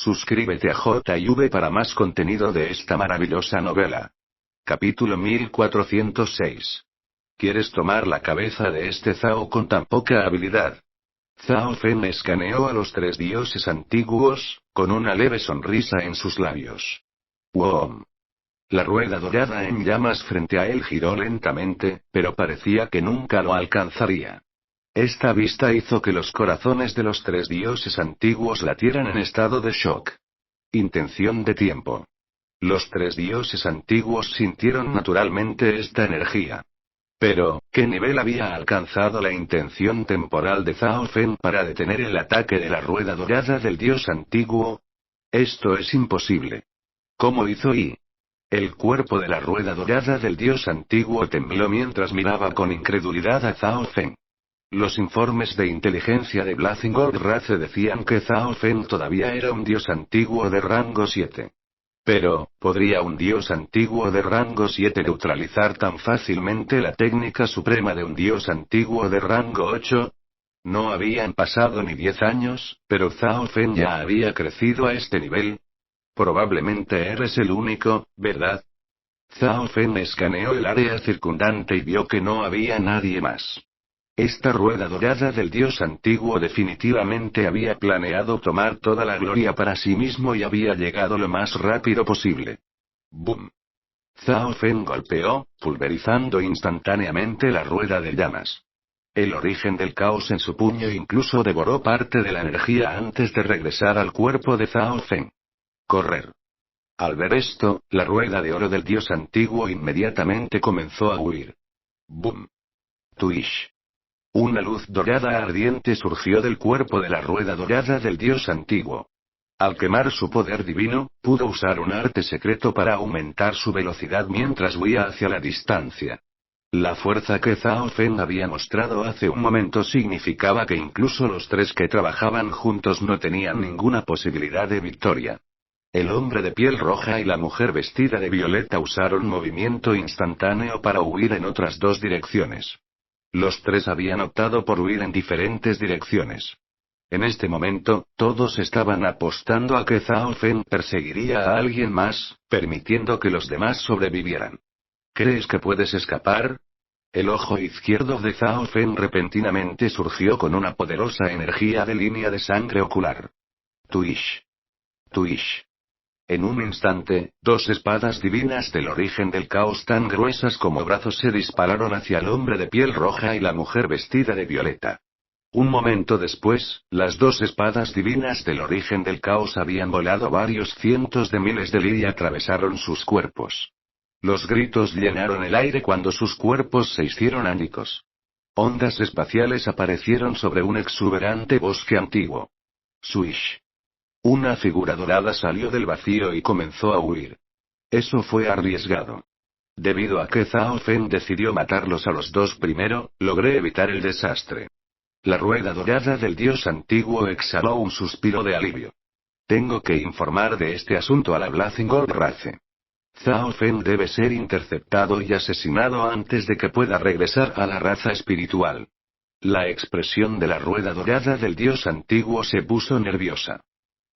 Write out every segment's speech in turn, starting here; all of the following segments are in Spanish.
Suscríbete a JV para más contenido de esta maravillosa novela. Capítulo 1406. ¿Quieres tomar la cabeza de este Zhao con tan poca habilidad? Zhao Fen escaneó a los tres dioses antiguos, con una leve sonrisa en sus labios. ¡Wow! La rueda dorada en llamas frente a él giró lentamente, pero parecía que nunca lo alcanzaría. Esta vista hizo que los corazones de los tres dioses antiguos latieran en estado de shock. Intención de tiempo. Los tres dioses antiguos sintieron naturalmente esta energía. Pero, ¿qué nivel había alcanzado la intención temporal de Zhao Fen para detener el ataque de la rueda dorada del dios antiguo? Esto es imposible. ¿Cómo hizo y? El cuerpo de la rueda dorada del dios antiguo tembló mientras miraba con incredulidad a Zhao Fen. Los informes de inteligencia de Blazing Race decían que Zhao Fen todavía era un dios antiguo de rango 7. Pero, ¿podría un dios antiguo de rango 7 neutralizar tan fácilmente la técnica suprema de un dios antiguo de rango 8? No habían pasado ni 10 años, pero Zhao Fen ya había crecido a este nivel. Probablemente eres el único, ¿verdad? Zhao Fen escaneó el área circundante y vio que no había nadie más. Esta rueda dorada del dios antiguo definitivamente había planeado tomar toda la gloria para sí mismo y había llegado lo más rápido posible. ¡Bum! Zhao Fen golpeó, pulverizando instantáneamente la rueda de llamas. El origen del caos en su puño incluso devoró parte de la energía antes de regresar al cuerpo de Zhao Fen. Correr. Al ver esto, la rueda de oro del dios antiguo inmediatamente comenzó a huir. ¡Bum! Tuish. Una luz dorada ardiente surgió del cuerpo de la rueda dorada del dios antiguo. Al quemar su poder divino, pudo usar un arte secreto para aumentar su velocidad mientras huía hacia la distancia. La fuerza que Zhao Fen había mostrado hace un momento significaba que incluso los tres que trabajaban juntos no tenían ninguna posibilidad de victoria. El hombre de piel roja y la mujer vestida de violeta usaron movimiento instantáneo para huir en otras dos direcciones. Los tres habían optado por huir en diferentes direcciones. En este momento, todos estaban apostando a que Zhao Fen perseguiría a alguien más, permitiendo que los demás sobrevivieran. ¿Crees que puedes escapar? El ojo izquierdo de Zhao Fen repentinamente surgió con una poderosa energía de línea de sangre ocular. Tuish. Tuish. En un instante, dos espadas divinas del origen del caos tan gruesas como brazos se dispararon hacia el hombre de piel roja y la mujer vestida de violeta. Un momento después, las dos espadas divinas del origen del caos habían volado varios cientos de miles de li y atravesaron sus cuerpos. Los gritos llenaron el aire cuando sus cuerpos se hicieron ánicos. Ondas espaciales aparecieron sobre un exuberante bosque antiguo. Swish. Una figura dorada salió del vacío y comenzó a huir. Eso fue arriesgado. Debido a que Zhao Fen decidió matarlos a los dos primero, logré evitar el desastre. La rueda dorada del dios antiguo exhaló un suspiro de alivio. Tengo que informar de este asunto a la Blazing Race. Zhao Fen debe ser interceptado y asesinado antes de que pueda regresar a la raza espiritual. La expresión de la rueda dorada del dios antiguo se puso nerviosa.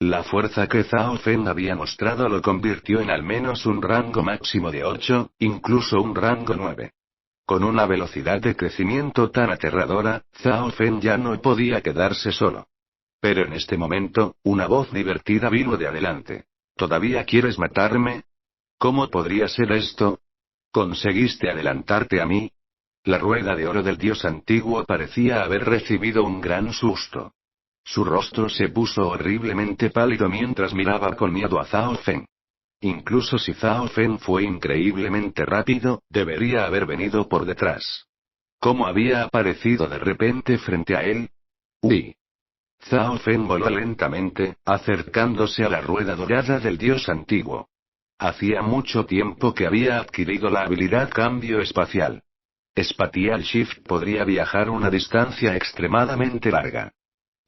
La fuerza que Zhao Fen había mostrado lo convirtió en al menos un rango máximo de 8, incluso un rango 9. Con una velocidad de crecimiento tan aterradora, Zhao Fen ya no podía quedarse solo. Pero en este momento, una voz divertida vino de adelante. ¿Todavía quieres matarme? ¿Cómo podría ser esto? ¿Conseguiste adelantarte a mí? La rueda de oro del dios antiguo parecía haber recibido un gran susto. Su rostro se puso horriblemente pálido mientras miraba con miedo a Zhao Fen. Incluso si Zhao Fen fue increíblemente rápido, debería haber venido por detrás. ¿Cómo había aparecido de repente frente a él? ¡Uy! Zhao Fen voló lentamente, acercándose a la rueda dorada del dios antiguo. Hacía mucho tiempo que había adquirido la habilidad cambio espacial. Spatial Shift podría viajar una distancia extremadamente larga.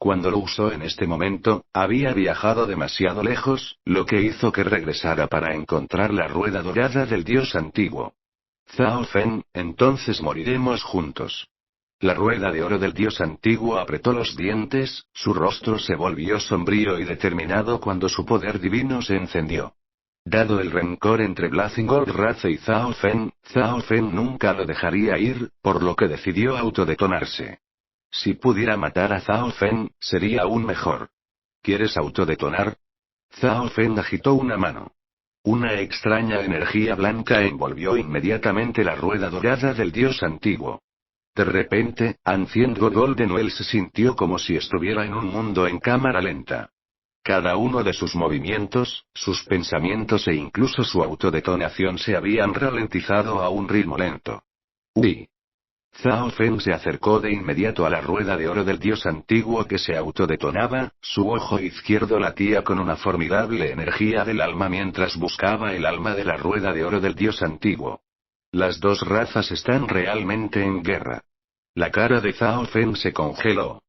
Cuando lo usó en este momento, había viajado demasiado lejos, lo que hizo que regresara para encontrar la rueda dorada del dios antiguo. Zhao Fen, entonces moriremos juntos. La rueda de oro del dios antiguo apretó los dientes, su rostro se volvió sombrío y determinado cuando su poder divino se encendió. Dado el rencor entre Blazingord Race y Zhao Fen nunca lo dejaría ir, por lo que decidió autodetonarse. Si pudiera matar a Zhao Fen, sería aún mejor. ¿Quieres autodetonar? Zhao Fen agitó una mano. Una extraña energía blanca envolvió inmediatamente la rueda dorada del dios antiguo. De repente, Ancient Golden se sintió como si estuviera en un mundo en cámara lenta. Cada uno de sus movimientos, sus pensamientos e incluso su autodetonación se habían ralentizado a un ritmo lento. ¡Uy! Zhao Fen se acercó de inmediato a la rueda de oro del dios antiguo que se autodetonaba, su ojo izquierdo latía con una formidable energía del alma mientras buscaba el alma de la rueda de oro del dios antiguo. Las dos razas están realmente en guerra. La cara de Zhao Fen se congeló.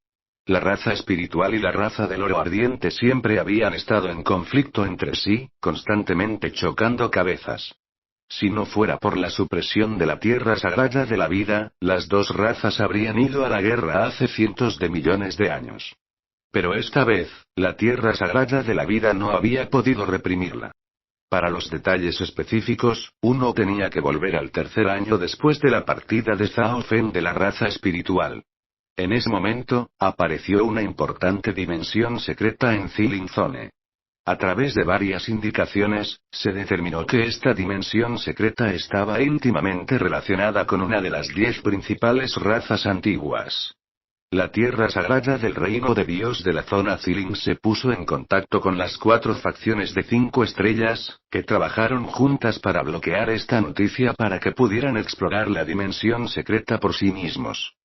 La raza espiritual y la raza del oro ardiente siempre habían estado en conflicto entre sí, constantemente chocando cabezas. Si no fuera por la supresión de la tierra sagrada de la vida, las dos razas habrían ido a la guerra hace cientos de millones de años. Pero esta vez, la tierra sagrada de la vida no había podido reprimirla. Para los detalles específicos, uno tenía que volver al tercer año después de la partida de Zhao Fen de la raza espiritual. En ese momento, apareció una importante dimensión secreta en Zilin Zone. A través de varias indicaciones, se determinó que esta dimensión secreta estaba íntimamente relacionada con una de las 10 principales razas antiguas. La tierra sagrada del reino de Dios de la zona Zilin se puso en contacto con las 4 facciones de 5 estrellas, que trabajaron juntas para bloquear esta noticia para que pudieran explorar la dimensión secreta por sí mismos.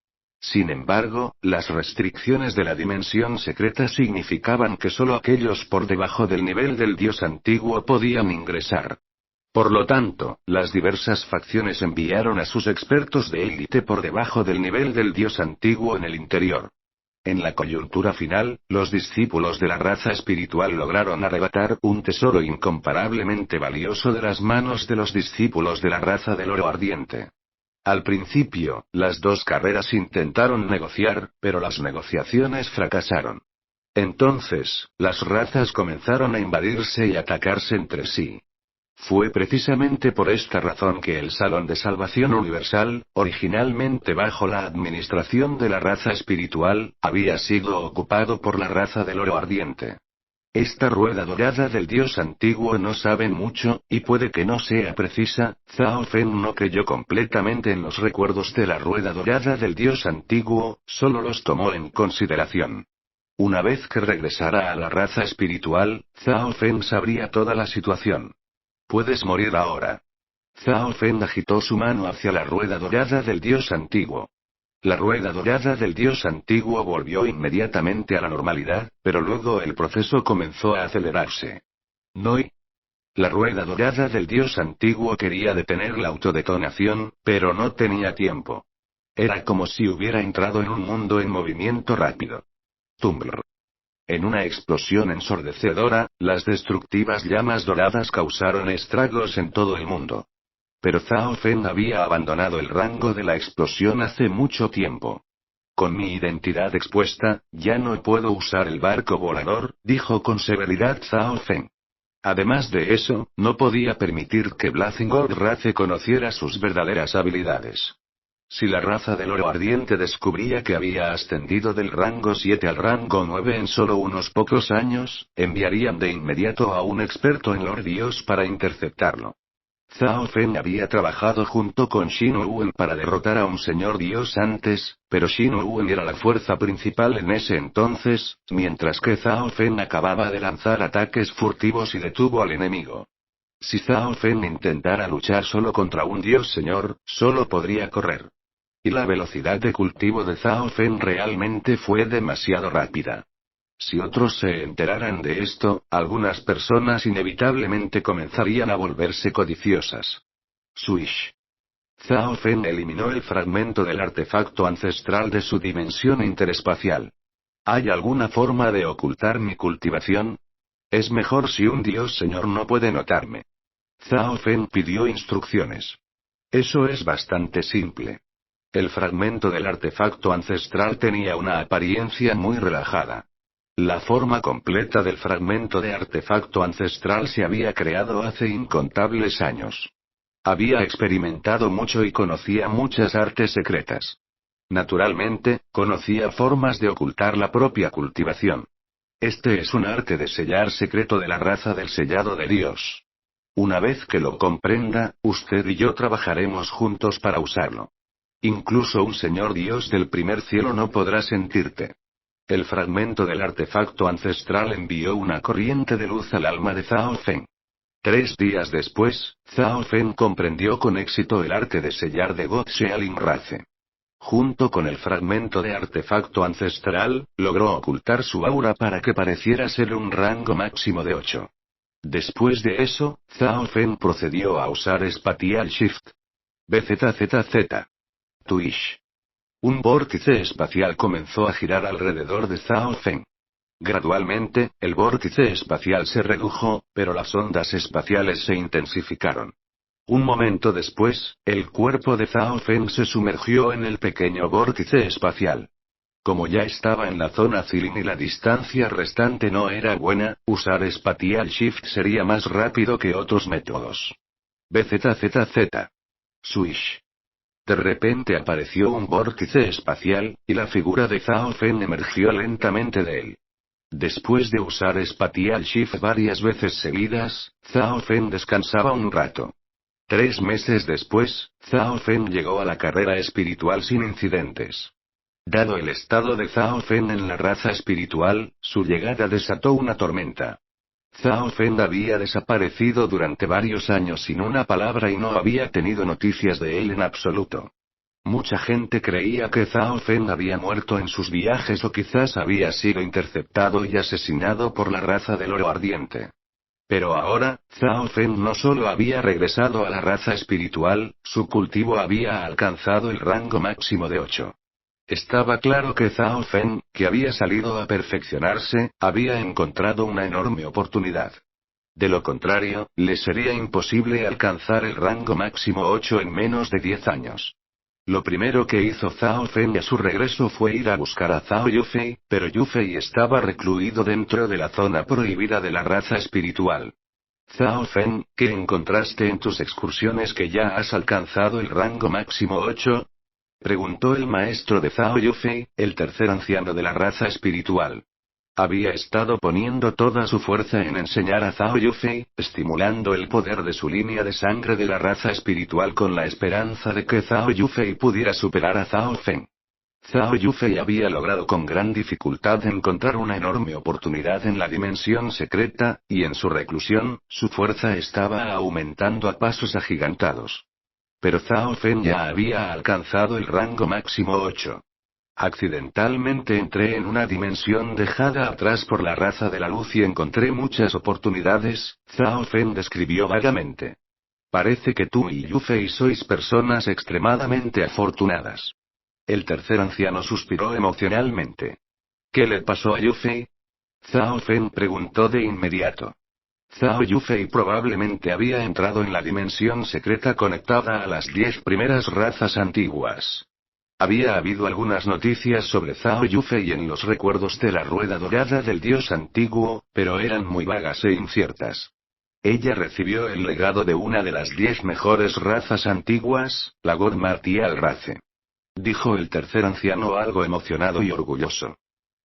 Sin embargo, las restricciones de la dimensión secreta significaban que solo aquellos por debajo del nivel del dios antiguo podían ingresar. Por lo tanto, las diversas facciones enviaron a sus expertos de élite por debajo del nivel del dios antiguo en el interior. En la coyuntura final, los discípulos de la raza espiritual lograron arrebatar un tesoro incomparablemente valioso de las manos de los discípulos de la raza del oro ardiente. Al principio, las dos carreras intentaron negociar, pero las negociaciones fracasaron. Entonces, las razas comenzaron a invadirse y atacarse entre sí. Fue precisamente por esta razón que el Salón de Salvación Universal, originalmente bajo la administración de la raza espiritual, había sido ocupado por la raza del oro ardiente. Esta rueda dorada del dios antiguo no sabe mucho, y puede que no sea precisa. Zhao Fen no creyó completamente en los recuerdos de la rueda dorada del dios antiguo, solo los tomó en consideración. Una vez que regresara a la raza espiritual, Zhao Fen sabría toda la situación. Puedes morir ahora. Zhao Fen agitó su mano hacia la rueda dorada del dios antiguo. La rueda dorada del dios antiguo volvió inmediatamente a la normalidad, pero luego el proceso comenzó a acelerarse. No. La rueda dorada del dios antiguo quería detener la autodetonación, pero no tenía tiempo. Era como si hubiera entrado en un mundo en movimiento rápido. Tumblr. En una explosión ensordecedora, las destructivas llamas doradas causaron estragos en todo el mundo. Pero Zhao Fen había abandonado el rango de la explosión hace mucho tiempo. Con mi identidad expuesta, ya no puedo usar el barco volador, dijo con severidad Zhao Fen. Además de eso, no podía permitir que Blazingord Race conociera sus verdaderas habilidades. Si la raza del oro ardiente descubría que había ascendido del rango 7 al rango 9 en solo unos pocos años, enviarían de inmediato a un experto en Lord Dios para interceptarlo. Zhao Fen había trabajado junto con Shino Wen para derrotar a un señor dios antes, pero Shino Wen era la fuerza principal en ese entonces, mientras que Zhao Fen acababa de lanzar ataques furtivos y detuvo al enemigo. Si Zhao Fen intentara luchar solo contra un dios señor, solo podría correr. Y la velocidad de cultivo de Zhao Fen realmente fue demasiado rápida. Si otros se enteraran de esto, algunas personas inevitablemente comenzarían a volverse codiciosas. Swish. Zhao Fen eliminó el fragmento del artefacto ancestral de su dimensión interespacial. ¿Hay alguna forma de ocultar mi cultivación? Es mejor si un dios señor no puede notarme. Zhao Fen pidió instrucciones. Eso es bastante simple. El fragmento del artefacto ancestral tenía una apariencia muy relajada. La forma completa del fragmento de artefacto ancestral se había creado hace incontables años. Había experimentado mucho y conocía muchas artes secretas. Naturalmente, conocía formas de ocultar la propia cultivación. Este es un arte de sellar secreto de la raza del sellado de Dios. Una vez que lo comprenda, usted y yo trabajaremos juntos para usarlo. Incluso un señor Dios del primer cielo no podrá sentirte. El fragmento del artefacto ancestral envió una corriente de luz al alma de Zhao Feng. 3 días después, Zhao Feng comprendió con éxito el arte de sellar de God Shealin Race. Junto con el fragmento de artefacto ancestral, logró ocultar su aura para que pareciera ser un rango máximo de 8. Después de eso, Zhao Feng procedió a usar Spatial Shift. BZZZ. Twish. Un vórtice espacial comenzó a girar alrededor de Zhao Feng. Gradualmente, el vórtice espacial se redujo, pero las ondas espaciales se intensificaron. Un momento después, el cuerpo de Zhao Feng se sumergió en el pequeño vórtice espacial. Como ya estaba en la zona Zilin y la distancia restante no era buena, usar Spatial Shift sería más rápido que otros métodos. BZZZ. Swish. De repente apareció un vórtice espacial, y la figura de Zhao Feng emergió lentamente de él. Después de usar Spatial Shift varias veces seguidas, Zhao Feng descansaba un rato. 3 meses después, Zhao Feng llegó a la carrera espiritual sin incidentes. Dado el estado de Zhao Feng en la raza espiritual, su llegada desató una tormenta. Zhao Feng había desaparecido durante varios años sin una palabra y no había tenido noticias de él en absoluto. Mucha gente creía que Zhao Feng había muerto en sus viajes o quizás había sido interceptado y asesinado por la raza del oro ardiente. Pero ahora, Zhao Feng no solo había regresado a la raza espiritual, su cultivo había alcanzado el rango máximo de 8. Estaba claro que Zhao Feng, que había salido a perfeccionarse, había encontrado una enorme oportunidad. De lo contrario, le sería imposible alcanzar el rango máximo 8 en menos de 10 años. Lo primero que hizo Zhao Feng a su regreso fue ir a buscar a Zhao Yufei, pero Yufei estaba recluido dentro de la zona prohibida de la raza espiritual. Zhao Feng, ¿qué encontraste en tus excursiones que ya has alcanzado el rango máximo 8? Preguntó el maestro de Zhao Yufei, el tercer anciano de la raza espiritual. Había estado poniendo toda su fuerza en enseñar a Zhao Yufei, estimulando el poder de su línea de sangre de la raza espiritual con la esperanza de que Zhao Yufei pudiera superar a Zhao Feng. Zhao Yufei había logrado con gran dificultad encontrar una enorme oportunidad en la dimensión secreta, y en su reclusión, su fuerza estaba aumentando a pasos agigantados. Pero Zhao Feng ya había alcanzado el rango máximo 8. Accidentalmente entré en una dimensión dejada atrás por la raza de la luz y encontré muchas oportunidades, Zhao Feng describió vagamente. Parece que tú y Yufei sois personas extremadamente afortunadas. El tercer anciano suspiró emocionalmente. ¿Qué le pasó a Yufei? Zhao Feng preguntó de inmediato. Zhao Yufei probablemente había entrado en la dimensión secreta conectada a las 10 primeras razas antiguas. Había habido algunas noticias sobre Zhao Yufei en los recuerdos de la rueda dorada del dios antiguo, pero eran muy vagas e inciertas. Ella recibió el legado de una de las 10 mejores razas antiguas, la God Martial Race. Dijo el tercer anciano algo emocionado y orgulloso.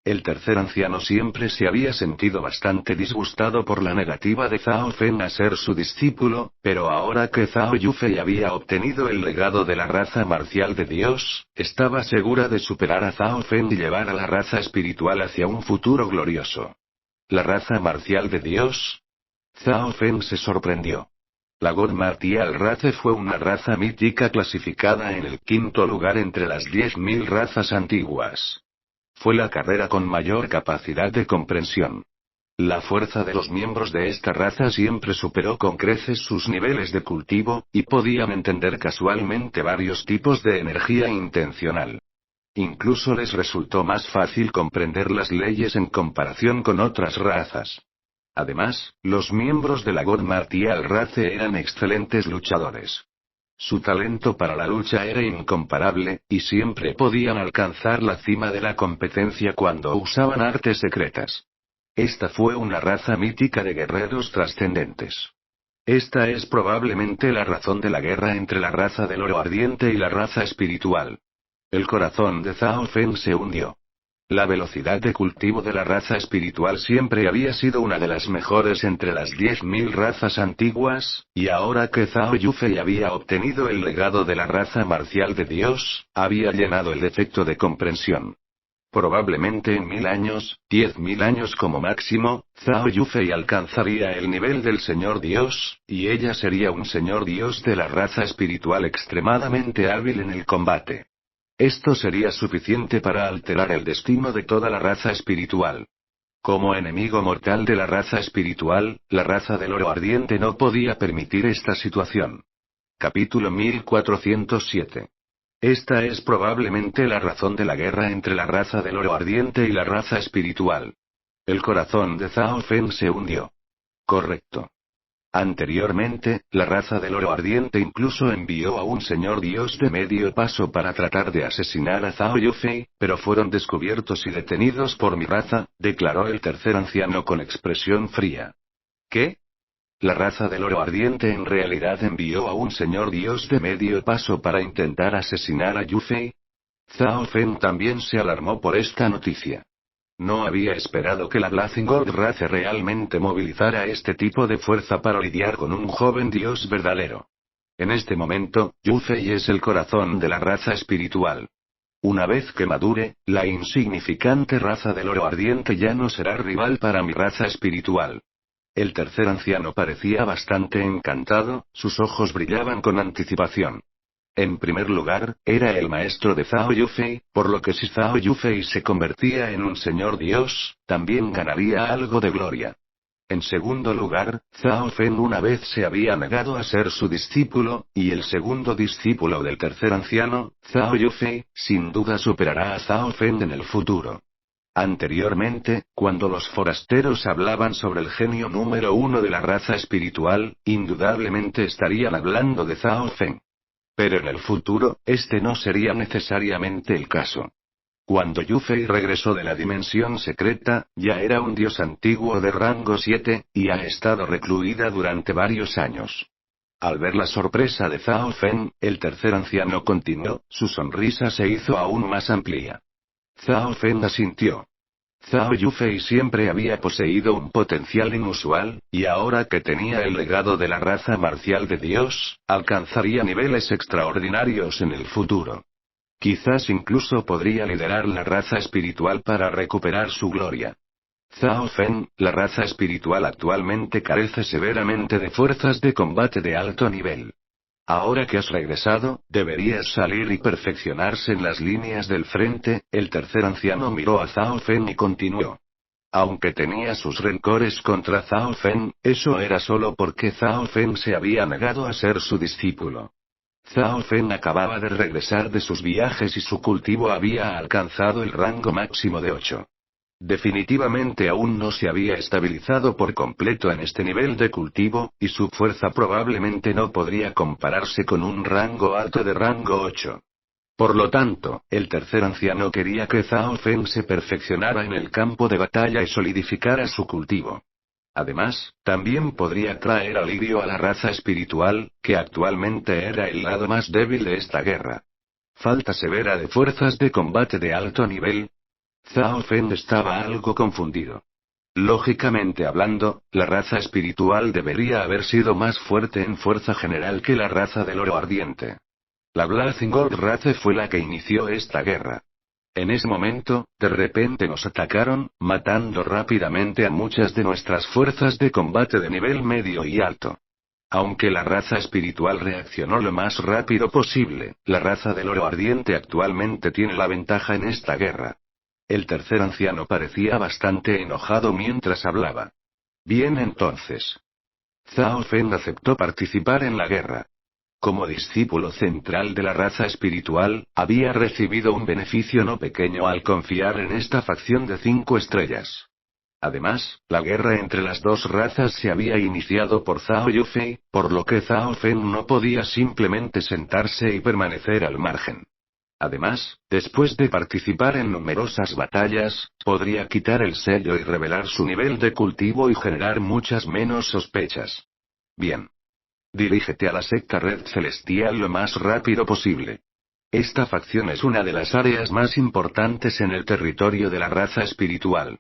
El tercer anciano siempre se había sentido bastante disgustado por la negativa de Zhao Feng a ser su discípulo, pero ahora que Zhao Yufei había obtenido el legado de la raza marcial de Dios, estaba segura de superar a Zhao Feng y llevar a la raza espiritual hacia un futuro glorioso. ¿La raza marcial de Dios? Zhao Feng se sorprendió. La God Martial Race fue una raza mítica clasificada en el 5º lugar entre las 10.000 razas antiguas. Fue la carrera con mayor capacidad de comprensión. La fuerza de los miembros de esta raza siempre superó con creces sus niveles de cultivo, y podían entender casualmente varios tipos de energía intencional. Incluso les resultó más fácil comprender las leyes en comparación con otras razas. Además, los miembros de la God Martial Race eran excelentes luchadores. Su talento para la lucha era incomparable, y siempre podían alcanzar la cima de la competencia cuando usaban artes secretas. Esta fue una raza mítica de guerreros trascendentes. Esta es probablemente la razón de la guerra entre la raza del oro ardiente y la raza espiritual. El corazón de Zhao Feng se hundió. La velocidad de cultivo de la raza espiritual siempre había sido una de las mejores entre las 10.000 razas antiguas, y ahora que Zhao Yufei había obtenido el legado de la raza marcial de Dios, había llenado el defecto de comprensión. Probablemente en 1000 años, 10.000 años como máximo, Zhao Yufei alcanzaría el nivel del Señor Dios, y ella sería un Señor Dios de la raza espiritual extremadamente hábil en el combate. Esto sería suficiente para alterar el destino de toda la raza espiritual. Como enemigo mortal de la raza espiritual, la raza del oro ardiente no podía permitir esta situación. Capítulo 1407. Esta es probablemente la razón de la guerra entre la raza del oro ardiente y la raza espiritual. El corazón de Zhao Feng se hundió. Correcto. Anteriormente, la raza del oro ardiente incluso envió a un señor dios de medio paso para tratar de asesinar a Zhao Yufei, pero fueron descubiertos y detenidos por mi raza, declaró el tercer anciano con expresión fría. ¿Qué? La raza del oro ardiente en realidad envió a un señor dios de medio paso para intentar asesinar a Yufei. Zhao Feng también se alarmó por esta noticia. No había esperado que la Blazing Gold Race realmente movilizara este tipo de fuerza para lidiar con un joven dios verdadero. En este momento, Yufei es el corazón de la raza espiritual. Una vez que madure, la insignificante raza del oro ardiente ya no será rival para mi raza espiritual. El tercer anciano parecía bastante encantado, sus ojos brillaban con anticipación. En primer lugar, era el maestro de Zhao Yufei, por lo que si Zhao Yufei se convertía en un señor dios, también ganaría algo de gloria. En segundo lugar, Zhao Feng una vez se había negado a ser su discípulo, y el segundo discípulo del tercer anciano, Zhao Yufei, sin duda superará a Zhao Feng en el futuro. Anteriormente, cuando los forasteros hablaban sobre el genio número 1 de la raza espiritual, indudablemente estarían hablando de Zhao Feng. Pero en el futuro, este no sería necesariamente el caso. Cuando Yufei regresó de la dimensión secreta, ya era un dios antiguo de rango 7, y ha estado recluida durante varios años. Al ver la sorpresa de Zhao Feng, el tercer anciano continuó, su sonrisa se hizo aún más amplia. Zhao Feng asintió. Zhao Yufei siempre había poseído un potencial inusual, y ahora que tenía el legado de la raza marcial de Dios, alcanzaría niveles extraordinarios en el futuro. Quizás incluso podría liderar la raza espiritual para recuperar su gloria. Zhao Feng, la raza espiritual actualmente carece severamente de fuerzas de combate de alto nivel. Ahora que has regresado, deberías salir y perfeccionarse en las líneas del frente. El tercer anciano miró a Zhao Feng y continuó. Aunque tenía sus rencores contra Zhao Feng, eso era solo porque Zhao Feng se había negado a ser su discípulo. Zhao Feng acababa de regresar de sus viajes y su cultivo había alcanzado el rango máximo de 8. Definitivamente aún no se había estabilizado por completo en este nivel de cultivo, y su fuerza probablemente no podría compararse con un rango alto de rango 8. Por lo tanto, el tercer anciano quería que Zhao Feng se perfeccionara en el campo de batalla y solidificara su cultivo. Además, también podría traer alivio a la raza espiritual, que actualmente era el lado más débil de esta guerra. Falta severa de fuerzas de combate de alto nivel. Zhao Feng estaba algo confundido. Lógicamente hablando, la raza espiritual debería haber sido más fuerte en fuerza general que la raza del oro ardiente. La Blazing Gold Race fue la que inició esta guerra. En ese momento, de repente nos atacaron, matando rápidamente a muchas de nuestras fuerzas de combate de nivel medio y alto. Aunque la raza espiritual reaccionó lo más rápido posible, la raza del oro ardiente actualmente tiene la ventaja en esta guerra. El tercer anciano parecía bastante enojado mientras hablaba. Bien entonces. Zhao Feng aceptó participar en la guerra. Como discípulo central de la raza espiritual, había recibido un beneficio no pequeño al confiar en esta facción de 5 estrellas. Además, la guerra entre las dos razas se había iniciado por Zhao Yufei, por lo que Zhao Feng no podía simplemente sentarse y permanecer al margen. Además, después de participar en numerosas batallas, podría quitar el sello y revelar su nivel de cultivo y generar muchas menos sospechas. Bien. Dirígete a la secta Red Celestial lo más rápido posible. Esta facción es una de las áreas más importantes en el territorio de la raza espiritual.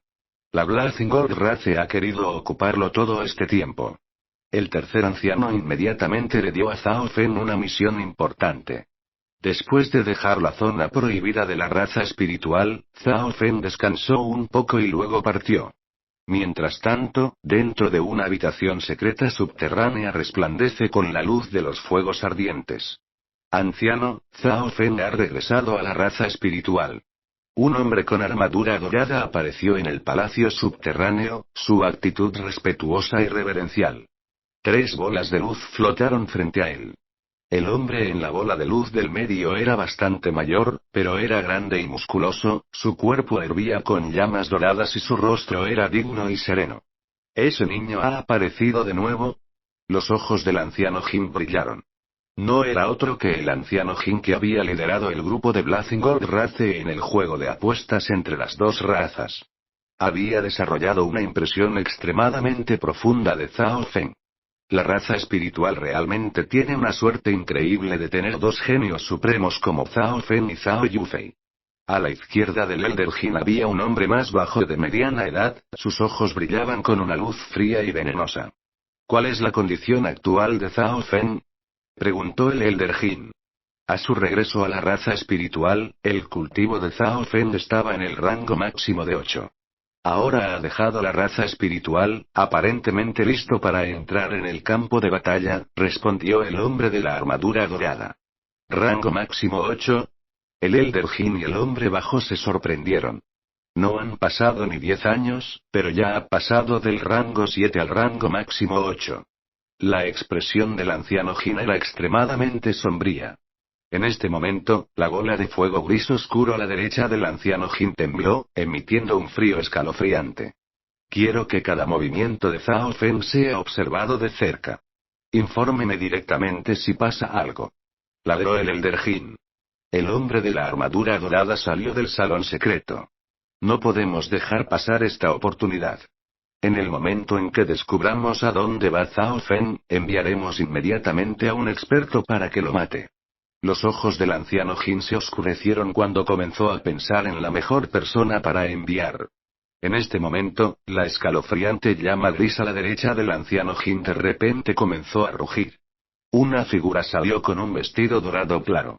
La Blazingord Race ha querido ocuparlo todo este tiempo. El tercer anciano inmediatamente le dio a Zhao Feng una misión importante. Después de dejar la zona prohibida de la raza espiritual, Zhao Feng descansó un poco y luego partió. Mientras tanto, dentro de una habitación secreta subterránea resplandece con la luz de los fuegos ardientes. Anciano, Zhao Feng ha regresado a la raza espiritual. Un hombre con armadura dorada apareció en el palacio subterráneo, su actitud respetuosa y reverencial. 3 bolas de luz flotaron frente a él. El hombre en la bola de luz del medio era bastante mayor, pero era grande y musculoso, su cuerpo hervía con llamas doradas y su rostro era digno y sereno. ¿Ese niño ha aparecido de nuevo? Los ojos del anciano Jin brillaron. No era otro que el anciano Jin que había liderado el grupo de Blazingord Race en el juego de apuestas entre las dos razas. Había desarrollado una impresión extremadamente profunda de Zhao Feng. La raza espiritual realmente tiene una suerte increíble de tener dos genios supremos como Zhao Feng y Zhao Yufei. A la izquierda del Elder Jin había un hombre más bajo de mediana edad, sus ojos brillaban con una luz fría y venenosa. ¿Cuál es la condición actual de Zhao Feng?, preguntó el Elder Jin. A su regreso a la raza espiritual, el cultivo de Zhao Feng estaba en el rango máximo de 8. Ahora ha dejado la raza espiritual, aparentemente listo para entrar en el campo de batalla, respondió el hombre de la armadura dorada. ¿Rango máximo 8? El Elder Jin y el hombre bajo se sorprendieron. No han pasado ni 10 años, pero ya ha pasado del rango 7 al rango máximo 8. La expresión del anciano Jin era extremadamente sombría. En este momento, la bola de fuego gris oscuro a la derecha del anciano Jin tembló, emitiendo un frío escalofriante. Quiero que cada movimiento de Zhao Feng sea observado de cerca. Infórmeme directamente si pasa algo. Ladró el Elder Jin. El hombre de la armadura dorada salió del salón secreto. No podemos dejar pasar esta oportunidad. En el momento en que descubramos a dónde va Zhao Feng, enviaremos inmediatamente a un experto para que lo mate. Los ojos del anciano Jin se oscurecieron cuando comenzó a pensar en la mejor persona para enviar. En este momento, la escalofriante llama gris a la derecha del anciano Jin de repente comenzó a rugir. Una figura salió con un vestido dorado claro.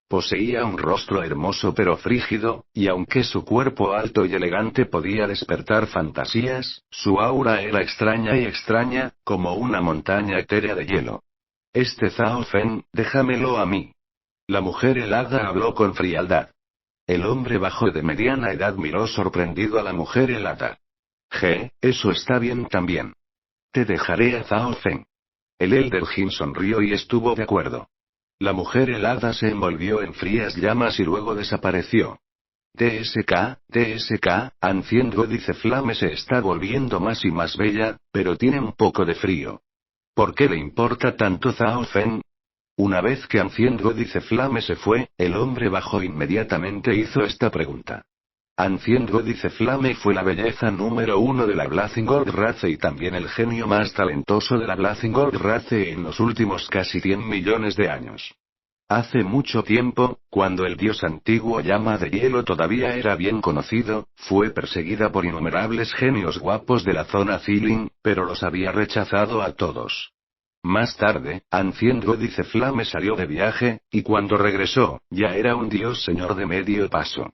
Poseía un rostro hermoso pero frígido, y aunque su cuerpo alto y elegante podía despertar fantasías, su aura era extraña, como una montaña etérea de hielo. Zhao Feng, déjamelo a mí. La mujer helada habló con frialdad. El hombre bajo de mediana edad miró sorprendido a la mujer helada. Eso está bien también. Te dejaré a Zhao Feng. El Elder Jin sonrió y estuvo de acuerdo. La mujer helada se envolvió en frías llamas y luego desapareció. TSK, Ancient Godice Flame se está volviendo más y más bella, pero tiene un poco de frío. ¿Por qué le importa tanto Zhao Feng? Una vez que Ancient Godice Flame se fue, el hombre bajo inmediatamente hizo esta pregunta. Ancient Godice Flame fue la belleza número 1 de la Blazingord Race y también el genio más talentoso de la Blazingord Race en los últimos casi 100 millones de años. Hace mucho tiempo, cuando el dios antiguo Llama de Hielo todavía era bien conocido, fue perseguida por innumerables genios guapos de la zona Zilin, pero los había rechazado a todos. Más tarde, Ancient Godice Flame salió de viaje, y cuando regresó, ya era un dios señor de medio paso.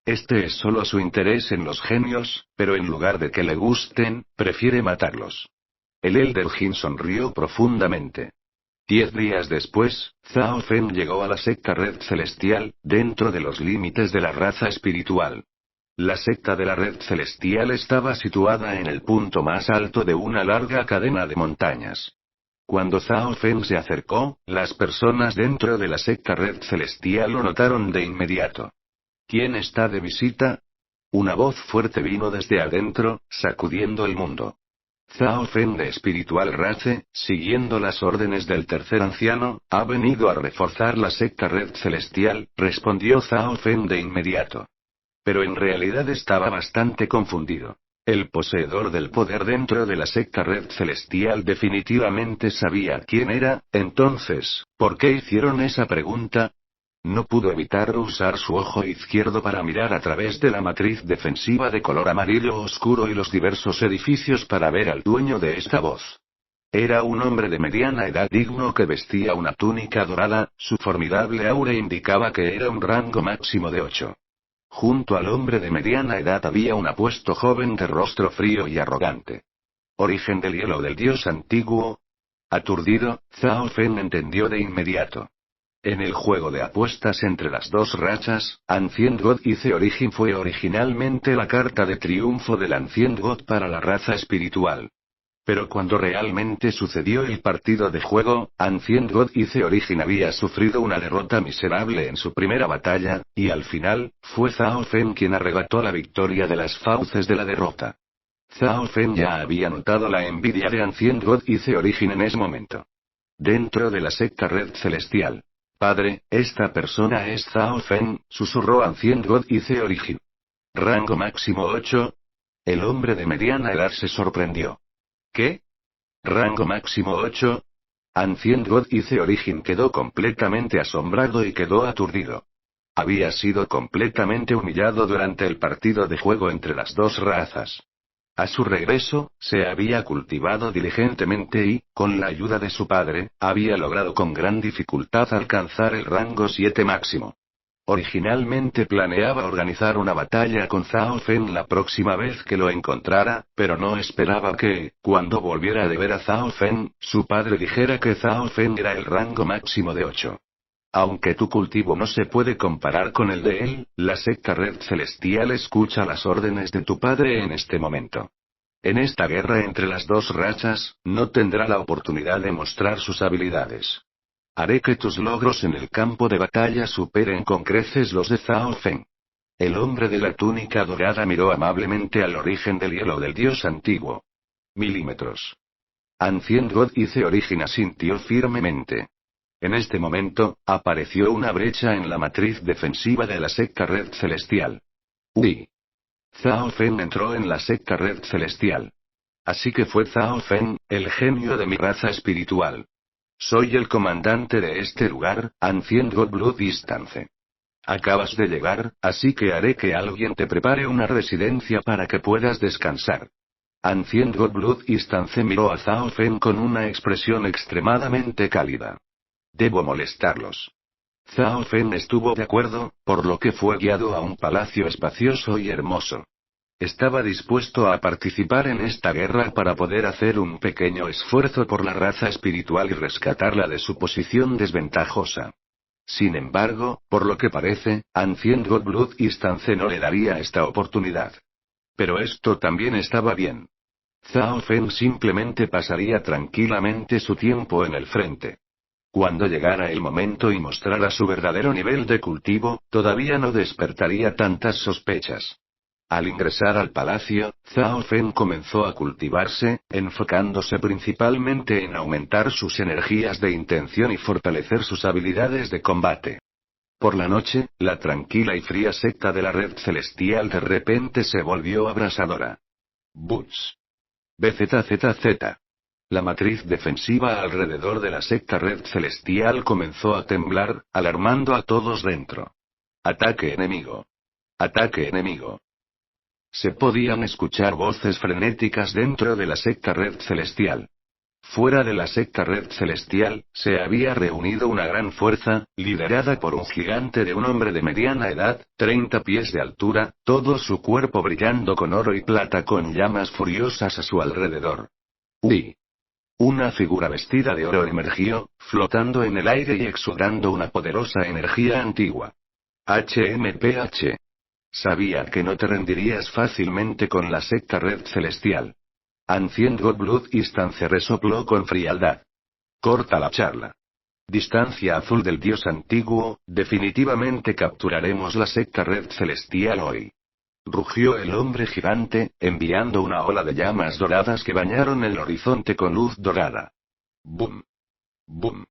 Este es solo su interés en los genios, pero en lugar de que le gusten, prefiere matarlos. El Elder Jin sonrió profundamente. 10 días después, Zhao Feng llegó a la secta Red Celestial, dentro de los límites de la raza espiritual. La secta de la Red Celestial estaba situada en el punto más alto de una larga cadena de montañas. Cuando Zhao Feng se acercó, las personas dentro de la secta Red Celestial lo notaron de inmediato. ¿Quién está de visita? Una voz fuerte vino desde adentro, sacudiendo el mundo. Zhao Fen de Espiritual Race, siguiendo las órdenes del tercer anciano, ha venido a reforzar la secta Red Celestial, respondió Zhao Fen de inmediato. Pero en realidad estaba bastante confundido. El poseedor del poder dentro de la secta Red Celestial definitivamente sabía quién era, entonces, ¿por qué hicieron esa pregunta? No pudo evitar usar su ojo izquierdo para mirar a través de la matriz defensiva de color amarillo oscuro y los diversos edificios para ver al dueño de esta voz. Era un hombre de mediana edad digno que vestía una túnica dorada, su formidable aura indicaba que era un rango máximo de 8. Junto al hombre de mediana edad había un apuesto joven de rostro frío y arrogante. ¿Origen del hielo del dios antiguo? Aturdido, Zhao Fen entendió de inmediato. En el juego de apuestas entre las dos rachas, Ancient God y The Origin fue originalmente la carta de triunfo del Ancient God para la raza espiritual. Pero cuando realmente sucedió el partido de juego, Ancient God y The Origin había sufrido una derrota miserable en su primera batalla, y al final, fue Zhao Fen quien arrebató la victoria de las fauces de la derrota. Zhao Fen ya había notado la envidia de Ancient God y The Origin en ese momento. Dentro de la secta Red Celestial. Padre, esta persona es Zhao Fen, susurró Ancient God y The Origin. Rango máximo 8. El hombre de mediana edad se sorprendió. ¿Qué? Rango máximo 8. Ancient God y The Origin quedó completamente asombrado y quedó aturdido. Había sido completamente humillado durante el partido de juego entre las dos razas. A su regreso, se había cultivado diligentemente y, con la ayuda de su padre, había logrado con gran dificultad alcanzar el rango 7 máximo. Originalmente planeaba organizar una batalla con Zhao Fen la próxima vez que lo encontrara, pero no esperaba que, cuando volviera de ver a Zhao Fen, su padre dijera que Zhao Fen era el rango máximo de 8. Aunque tu cultivo no se puede comparar con el de él, la secta Red Celestial escucha las órdenes de tu padre en este momento. En esta guerra entre las dos rachas, no tendrá la oportunidad de mostrar sus habilidades. Haré que tus logros en el campo de batalla superen con creces los de Zhao Fen. El hombre de la túnica dorada miró amablemente al origen del hielo del dios antiguo. Milímetros. Ancient God y The Origin asintió firmemente. En este momento, apareció una brecha en la matriz defensiva de la secta Red Celestial. Uy. Zhao Fen entró en la secta Red Celestial. Así que fue Zhao Fen, el genio de mi raza espiritual. Soy el comandante de este lugar, Ancient God Blood Distance. Acabas de llegar, así que haré que alguien te prepare una residencia para que puedas descansar. Ancient God Blood Distance miró a Zhao Fen con una expresión extremadamente cálida. Debo molestarlos. Zhao Fen estuvo de acuerdo, por lo que fue guiado a un palacio espacioso y hermoso. Estaba dispuesto a participar en esta guerra para poder hacer un pequeño esfuerzo por la raza espiritual y rescatarla de su posición desventajosa. Sin embargo, por lo que parece, Ancient God Blood Distance no le daría esta oportunidad. Pero esto también estaba bien. Zhao Fen simplemente pasaría tranquilamente su tiempo en el frente. Cuando llegara el momento y mostrara su verdadero nivel de cultivo, todavía no despertaría tantas sospechas. Al ingresar al palacio, Zhao Fen comenzó a cultivarse, enfocándose principalmente en aumentar sus energías de intención y fortalecer sus habilidades de combate. Por la noche, la tranquila y fría secta de la Red Celestial de repente se volvió abrasadora. Butch. BZZZ. La matriz defensiva alrededor de la secta Red Celestial comenzó a temblar, alarmando a todos dentro. Ataque enemigo. Ataque enemigo. Se podían escuchar voces frenéticas dentro de la secta Red Celestial. Fuera de la secta Red Celestial, se había reunido una gran fuerza, liderada por un gigante de un hombre de mediana edad, 30 pies de altura, todo su cuerpo brillando con oro y plata con llamas furiosas a su alrededor. Uy. Una figura vestida de oro emergió, flotando en el aire y exudando una poderosa energía antigua. HMPH. Sabía que no te rendirías fácilmente con la secta Red Celestial. Ancient God Blood Distance resopló con frialdad. Corta la charla. Distancia azul del dios antiguo, definitivamente capturaremos la secta Red Celestial hoy. rugió el hombre gigante, enviando una ola de llamas doradas que bañaron el horizonte con luz dorada. ¡Bum! ¡Bum!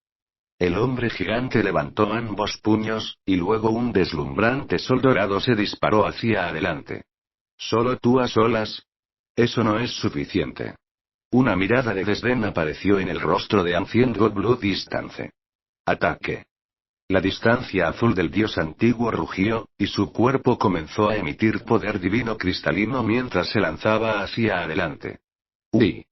El hombre gigante levantó ambos puños, y luego un deslumbrante sol dorado se disparó hacia adelante. ¿Solo tú a solas? Eso no es suficiente. Una mirada de desdén apareció en el rostro de Ancient Godblood Distance. ¡Ataque! La distancia azul del dios antiguo rugió, y su cuerpo comenzó a emitir poder divino cristalino mientras se lanzaba hacia adelante. ¡Uy!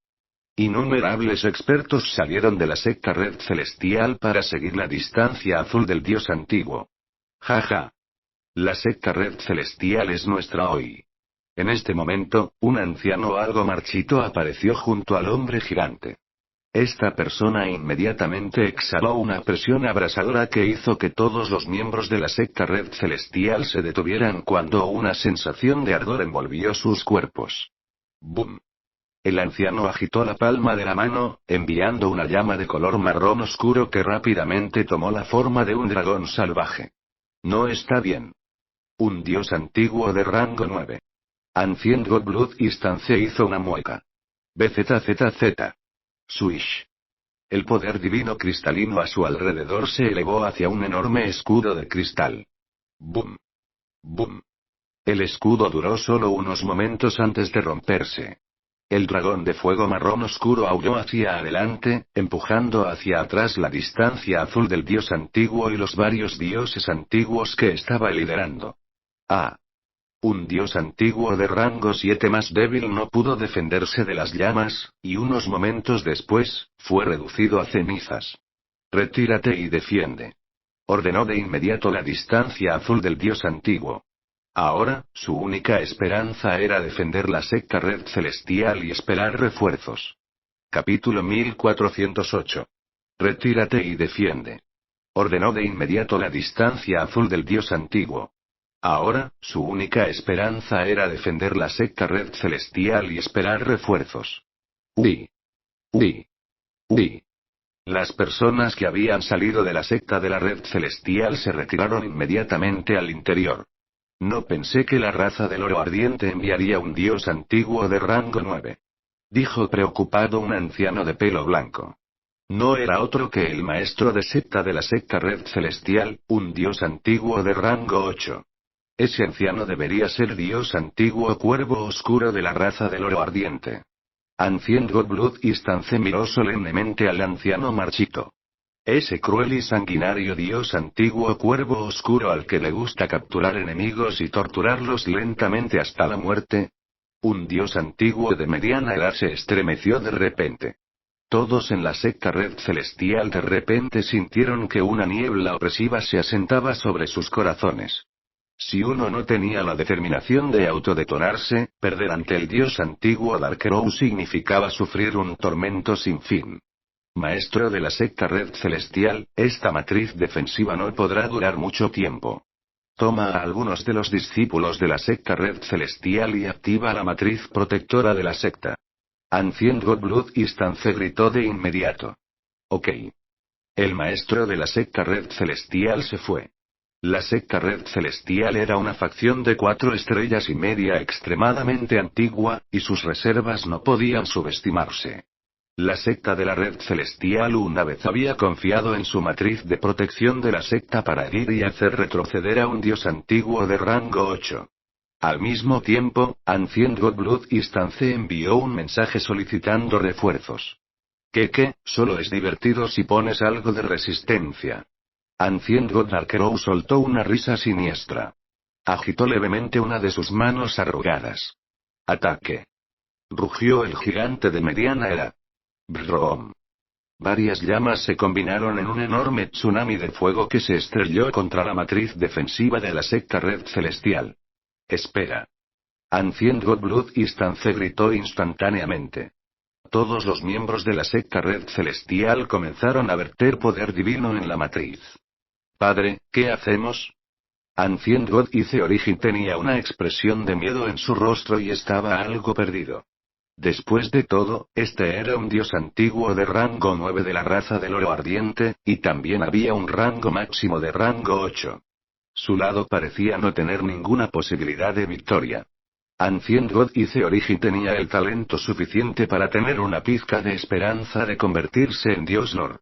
Innumerables expertos salieron de la secta red celestial para seguir la distancia azul del dios antiguo. Jaja. La secta red celestial es nuestra hoy. En este momento, un anciano algo marchito apareció junto al hombre gigante. Esta persona inmediatamente exhaló una presión abrasadora que hizo que todos los miembros de la secta red celestial se detuvieran cuando una sensación de ardor envolvió sus cuerpos. ¡Bum! El anciano agitó la palma de la mano, enviando una llama de color marrón oscuro que rápidamente tomó la forma de un dragón salvaje. No está bien. Un dios antiguo de rango 9. Ancient Godblood Distance hizo una mueca. BZZZ. Swish. El poder divino cristalino a su alrededor se elevó hacia un enorme escudo de cristal. ¡Bum! ¡Bum! El escudo duró solo unos momentos antes de romperse. El dragón de fuego marrón oscuro aulló hacia adelante, empujando hacia atrás la distancia azul del dios antiguo y los varios dioses antiguos que estaba liderando. ¡Ah! Un dios antiguo de rango 7 más débil no pudo defenderse de las llamas, y unos momentos después, fue reducido a cenizas. Retírate y defiende. Ordenó de inmediato la distancia azul del dios antiguo. Ahora, su única esperanza era defender la secta red celestial y esperar refuerzos. Capítulo 1408. Retírate y defiende. Ordenó de inmediato la distancia azul del dios antiguo. Ahora, su única esperanza era defender la secta red celestial y esperar refuerzos. Uy. Uy. Uy. Las personas que habían salido de la secta de la red celestial se retiraron inmediatamente al interior. No pensé que la raza del oro ardiente enviaría un dios antiguo de rango 9. Dijo preocupado un anciano de pelo blanco. No era otro que el maestro de secta de la secta red celestial, un dios antiguo de rango 8. Ese anciano debería ser dios antiguo cuervo oscuro de la raza del oro ardiente. Ancient Godblood Distance miró solemnemente al anciano marchito. Ese cruel y sanguinario dios antiguo cuervo oscuro al que le gusta capturar enemigos y torturarlos lentamente hasta la muerte. Un dios antiguo de mediana edad se estremeció de repente. Todos en la secta red celestial de repente sintieron que una niebla opresiva se asentaba sobre sus corazones. Si uno no tenía la determinación de autodetonarse, perder ante el dios antiguo Darkrow significaba sufrir un tormento sin fin. Maestro de la secta red celestial, esta matriz defensiva no podrá durar mucho tiempo. Toma a algunos de los discípulos de la secta red celestial y activa la matriz protectora de la secta. Ancient Godblood Distance gritó de inmediato. Ok. El maestro de la secta red celestial se fue. La secta red celestial era una facción de 4 estrellas y media extremadamente antigua, y sus reservas no podían subestimarse. La secta de la red celestial una vez había confiado en su matriz de protección de la secta para herir y hacer retroceder a un dios antiguo de rango 8. Al mismo tiempo, Ancient Godblood Distance envió un mensaje solicitando refuerzos. ¿Qué? Solo es divertido si pones algo de resistencia. Ancient God Darkrow soltó una risa siniestra. Agitó levemente una de sus manos arrugadas. ¡Ataque! Rugió el gigante de mediana edad. Brum. Varias llamas se combinaron en un enorme tsunami de fuego que se estrelló contra la matriz defensiva de la secta red celestial. Espera. Ancient Godblood Distance gritó instantáneamente. Todos los miembros de la secta red celestial comenzaron a verter poder divino en la matriz. Padre, ¿qué hacemos? Ancient God Ice Origin tenía una expresión de miedo en su rostro y estaba algo perdido. Después de todo, este era un dios antiguo de rango 9 de la raza del oro ardiente, y también había un rango máximo de rango 8. Su lado parecía no tener ninguna posibilidad de victoria. Ancient God y The Origin tenía el talento suficiente para tener una pizca de esperanza de convertirse en Dios Lord.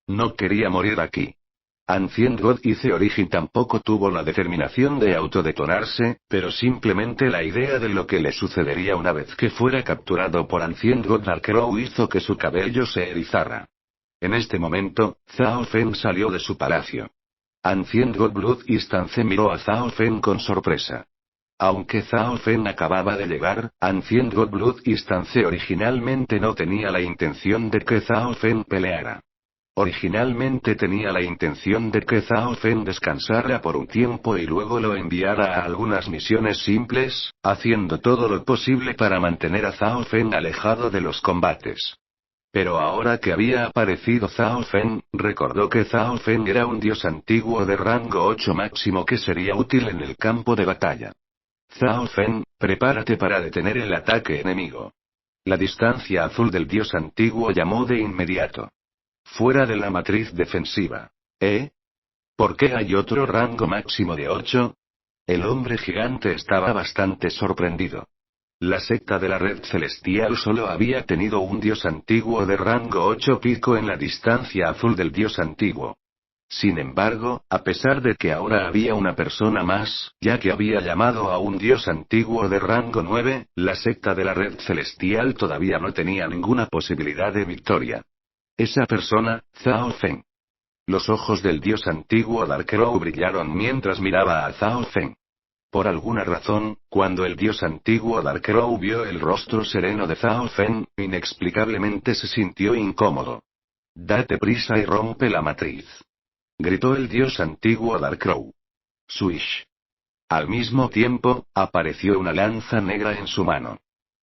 No quería morir aquí. Ancient God y The Origin tampoco tuvo la determinación de autodetonarse, pero simplemente la idea de lo que le sucedería una vez que fuera capturado por Ancient God Darkrow hizo que su cabello se erizara. En este momento, Zhao Feng salió de su palacio. Ancient God Blood Instance miró a Zhao Feng con sorpresa. Aunque Zhao Feng acababa de llegar, Ancient God Blood Instance originalmente no tenía la intención de que Zhao Feng peleara. Originalmente tenía la intención de que Zhao Feng descansara por un tiempo y luego lo enviara a algunas misiones simples, haciendo todo lo posible para mantener a Zhao Feng alejado de los combates. Pero ahora que había aparecido Zhao Feng, recordó que Zhao Feng era un dios antiguo de rango 8 máximo que sería útil en el campo de batalla. Zhao Feng, prepárate para detener el ataque enemigo. La distancia azul del dios antiguo llamó de inmediato. Fuera de la matriz defensiva. ¿Eh? ¿Por qué hay otro rango máximo de 8? El hombre gigante estaba bastante sorprendido. La secta de la red celestial solo había tenido un dios antiguo de rango 8 pico en la distancia azul del dios antiguo. Sin embargo, a pesar de que ahora había una persona más, ya que había llamado a un dios antiguo de rango 9, la secta de la red celestial todavía no tenía ninguna posibilidad de victoria. Esa persona, Zhao Feng. Los ojos del dios antiguo Darkrow brillaron mientras miraba a Zhao Feng. Por alguna razón, cuando el dios antiguo Darkrow vio el rostro sereno de Zhao Feng, inexplicablemente se sintió incómodo. Date prisa y rompe la matriz. Gritó el dios antiguo Darkrow. Swish. Al mismo tiempo, apareció una lanza negra en su mano.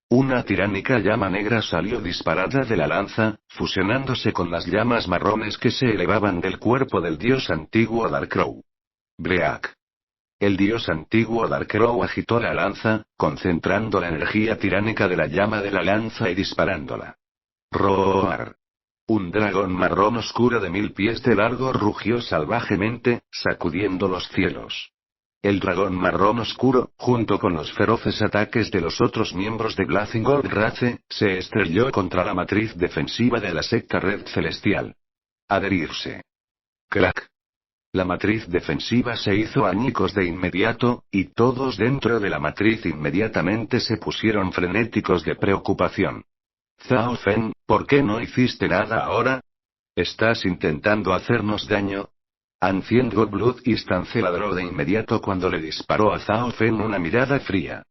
Una tiránica llama negra salió disparada de la lanza, fusionándose con las llamas marrones que se elevaban del cuerpo del dios antiguo Darkrow. Break. El dios antiguo Darkrow agitó la lanza, concentrando la energía tiránica de la llama de la lanza y disparándola. Roar. Un dragón marrón oscuro de 1000 pies de largo rugió salvajemente, sacudiendo los cielos. El dragón marrón oscuro, junto con los feroces ataques de los otros miembros de Blazing Gold Race, se estrelló contra la matriz defensiva de la secta Red Celestial. Adherirse. Crack. La matriz defensiva se hizo añicos de inmediato, y todos dentro de la matriz inmediatamente se pusieron frenéticos de preocupación. Zhao Feng, ¿por qué no hiciste nada ahora? ¿Estás intentando hacernos daño? Ancient God Blood Instance ladró de inmediato cuando le disparó a Zhao Feng una mirada fría.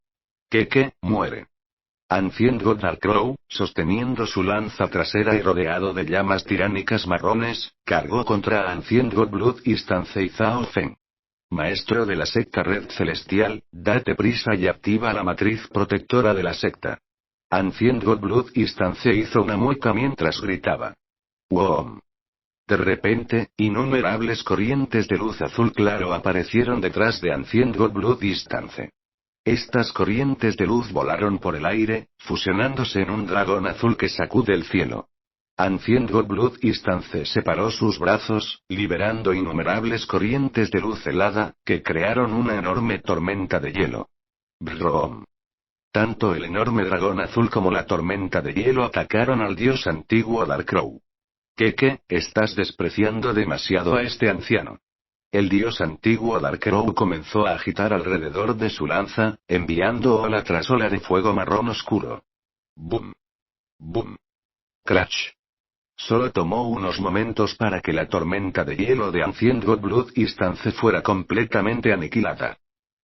¿Qué? Muere. Ancient God Darkrow, sosteniendo su lanza trasera y rodeado de llamas tiránicas marrones, cargó contra Ancient God Blood Instance y Zhao Feng. Maestro de la secta Red Celestial, date prisa y activa la matriz protectora de la secta. Ancient God Blood Instance hizo una mueca mientras gritaba. ¡Wow! De repente, innumerables corrientes de luz azul claro aparecieron detrás de Ancient God Blood Instance. Estas corrientes de luz volaron por el aire, fusionándose en un dragón azul que sacude el cielo. Ancient God Blood Instance separó sus brazos, liberando innumerables corrientes de luz helada, que crearon una enorme tormenta de hielo. Brum. Tanto el enorme dragón azul como la tormenta de hielo atacaron al dios antiguo Darkrow. ¿Qué? Estás despreciando demasiado a este anciano. El dios antiguo Darkrow comenzó a agitar alrededor de su lanza, enviando ola tras ola de fuego marrón oscuro. Boom. Boom. Crash. Solo tomó unos momentos para que la tormenta de hielo de Ancient God Blood Instance fuera completamente aniquilada.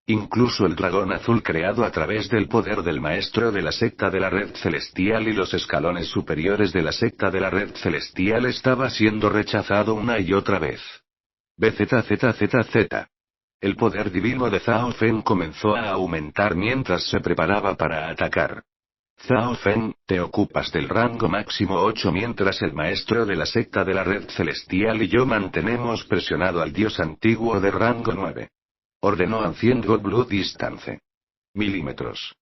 Incluso el dragón azul creado a través del poder del maestro de la secta de la red celestial y los escalones superiores de la secta de la red celestial estaba siendo rechazado una y otra vez. BZZZZ. El poder divino de Zhao Feng comenzó a aumentar mientras se preparaba para atacar. Zhao Feng, te ocupas del rango máximo 8 mientras el maestro de la secta de la red celestial y yo mantenemos presionado al dios antiguo de rango 9. Ordenó Ancient God Blood Instance. Milímetros.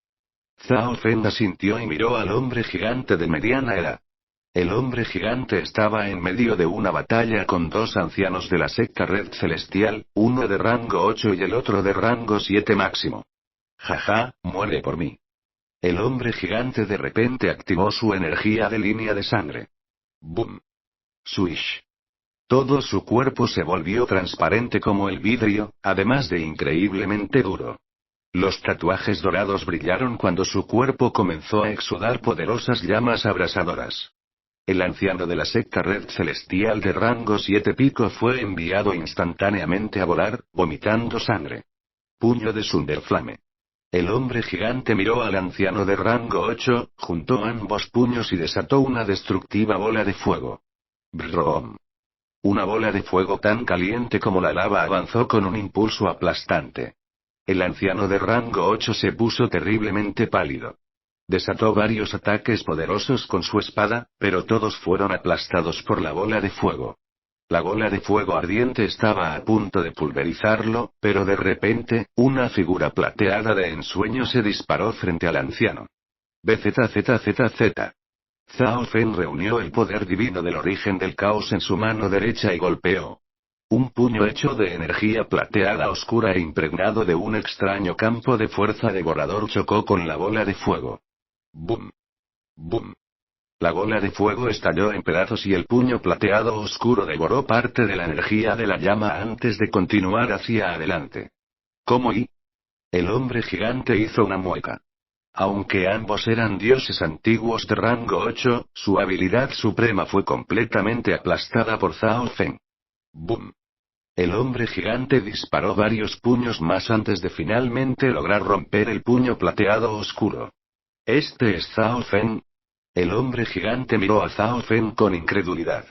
Zhao Feng asintió y miró al hombre gigante de mediana edad. El hombre gigante estaba en medio de una batalla con dos ancianos de la secta Red Celestial, uno de rango 8 y el otro de rango 7 máximo. Jaja, muere por mí. El hombre gigante de repente activó su energía de línea de sangre. Boom. Swish. Todo su cuerpo se volvió transparente como el vidrio, además de increíblemente duro. Los tatuajes dorados brillaron cuando su cuerpo comenzó a exudar poderosas llamas abrasadoras. El anciano de la secta Red Celestial de rango 7 pico fue enviado instantáneamente a volar, vomitando sangre. Puño de Sunderflame. El hombre gigante miró al anciano de rango 8, juntó ambos puños y desató una destructiva bola de fuego. Brum. Una bola de fuego tan caliente como la lava avanzó con un impulso aplastante. El anciano de rango 8 se puso terriblemente pálido. Desató varios ataques poderosos con su espada, pero todos fueron aplastados por la bola de fuego. La bola de fuego ardiente estaba a punto de pulverizarlo, pero de repente, una figura plateada de ensueño se disparó frente al anciano. BZZZZ. Zhao Fen reunió el poder divino del origen del caos en su mano derecha y golpeó. Un puño hecho de energía plateada oscura e impregnado de un extraño campo de fuerza devorador chocó con la bola de fuego. ¡Bum! ¡Bum! La bola de fuego estalló en pedazos y el puño plateado oscuro devoró parte de la energía de la llama antes de continuar hacia adelante. ¿Cómo y? El hombre gigante hizo una mueca. Aunque ambos eran dioses antiguos de rango 8, su habilidad suprema fue completamente aplastada por Zhao Fen. ¡Bum! El hombre gigante disparó varios puños más antes de finalmente lograr romper el puño plateado oscuro. ¿Este es Zhao Fen? El hombre gigante miró a Zhao Fen con incredulidad.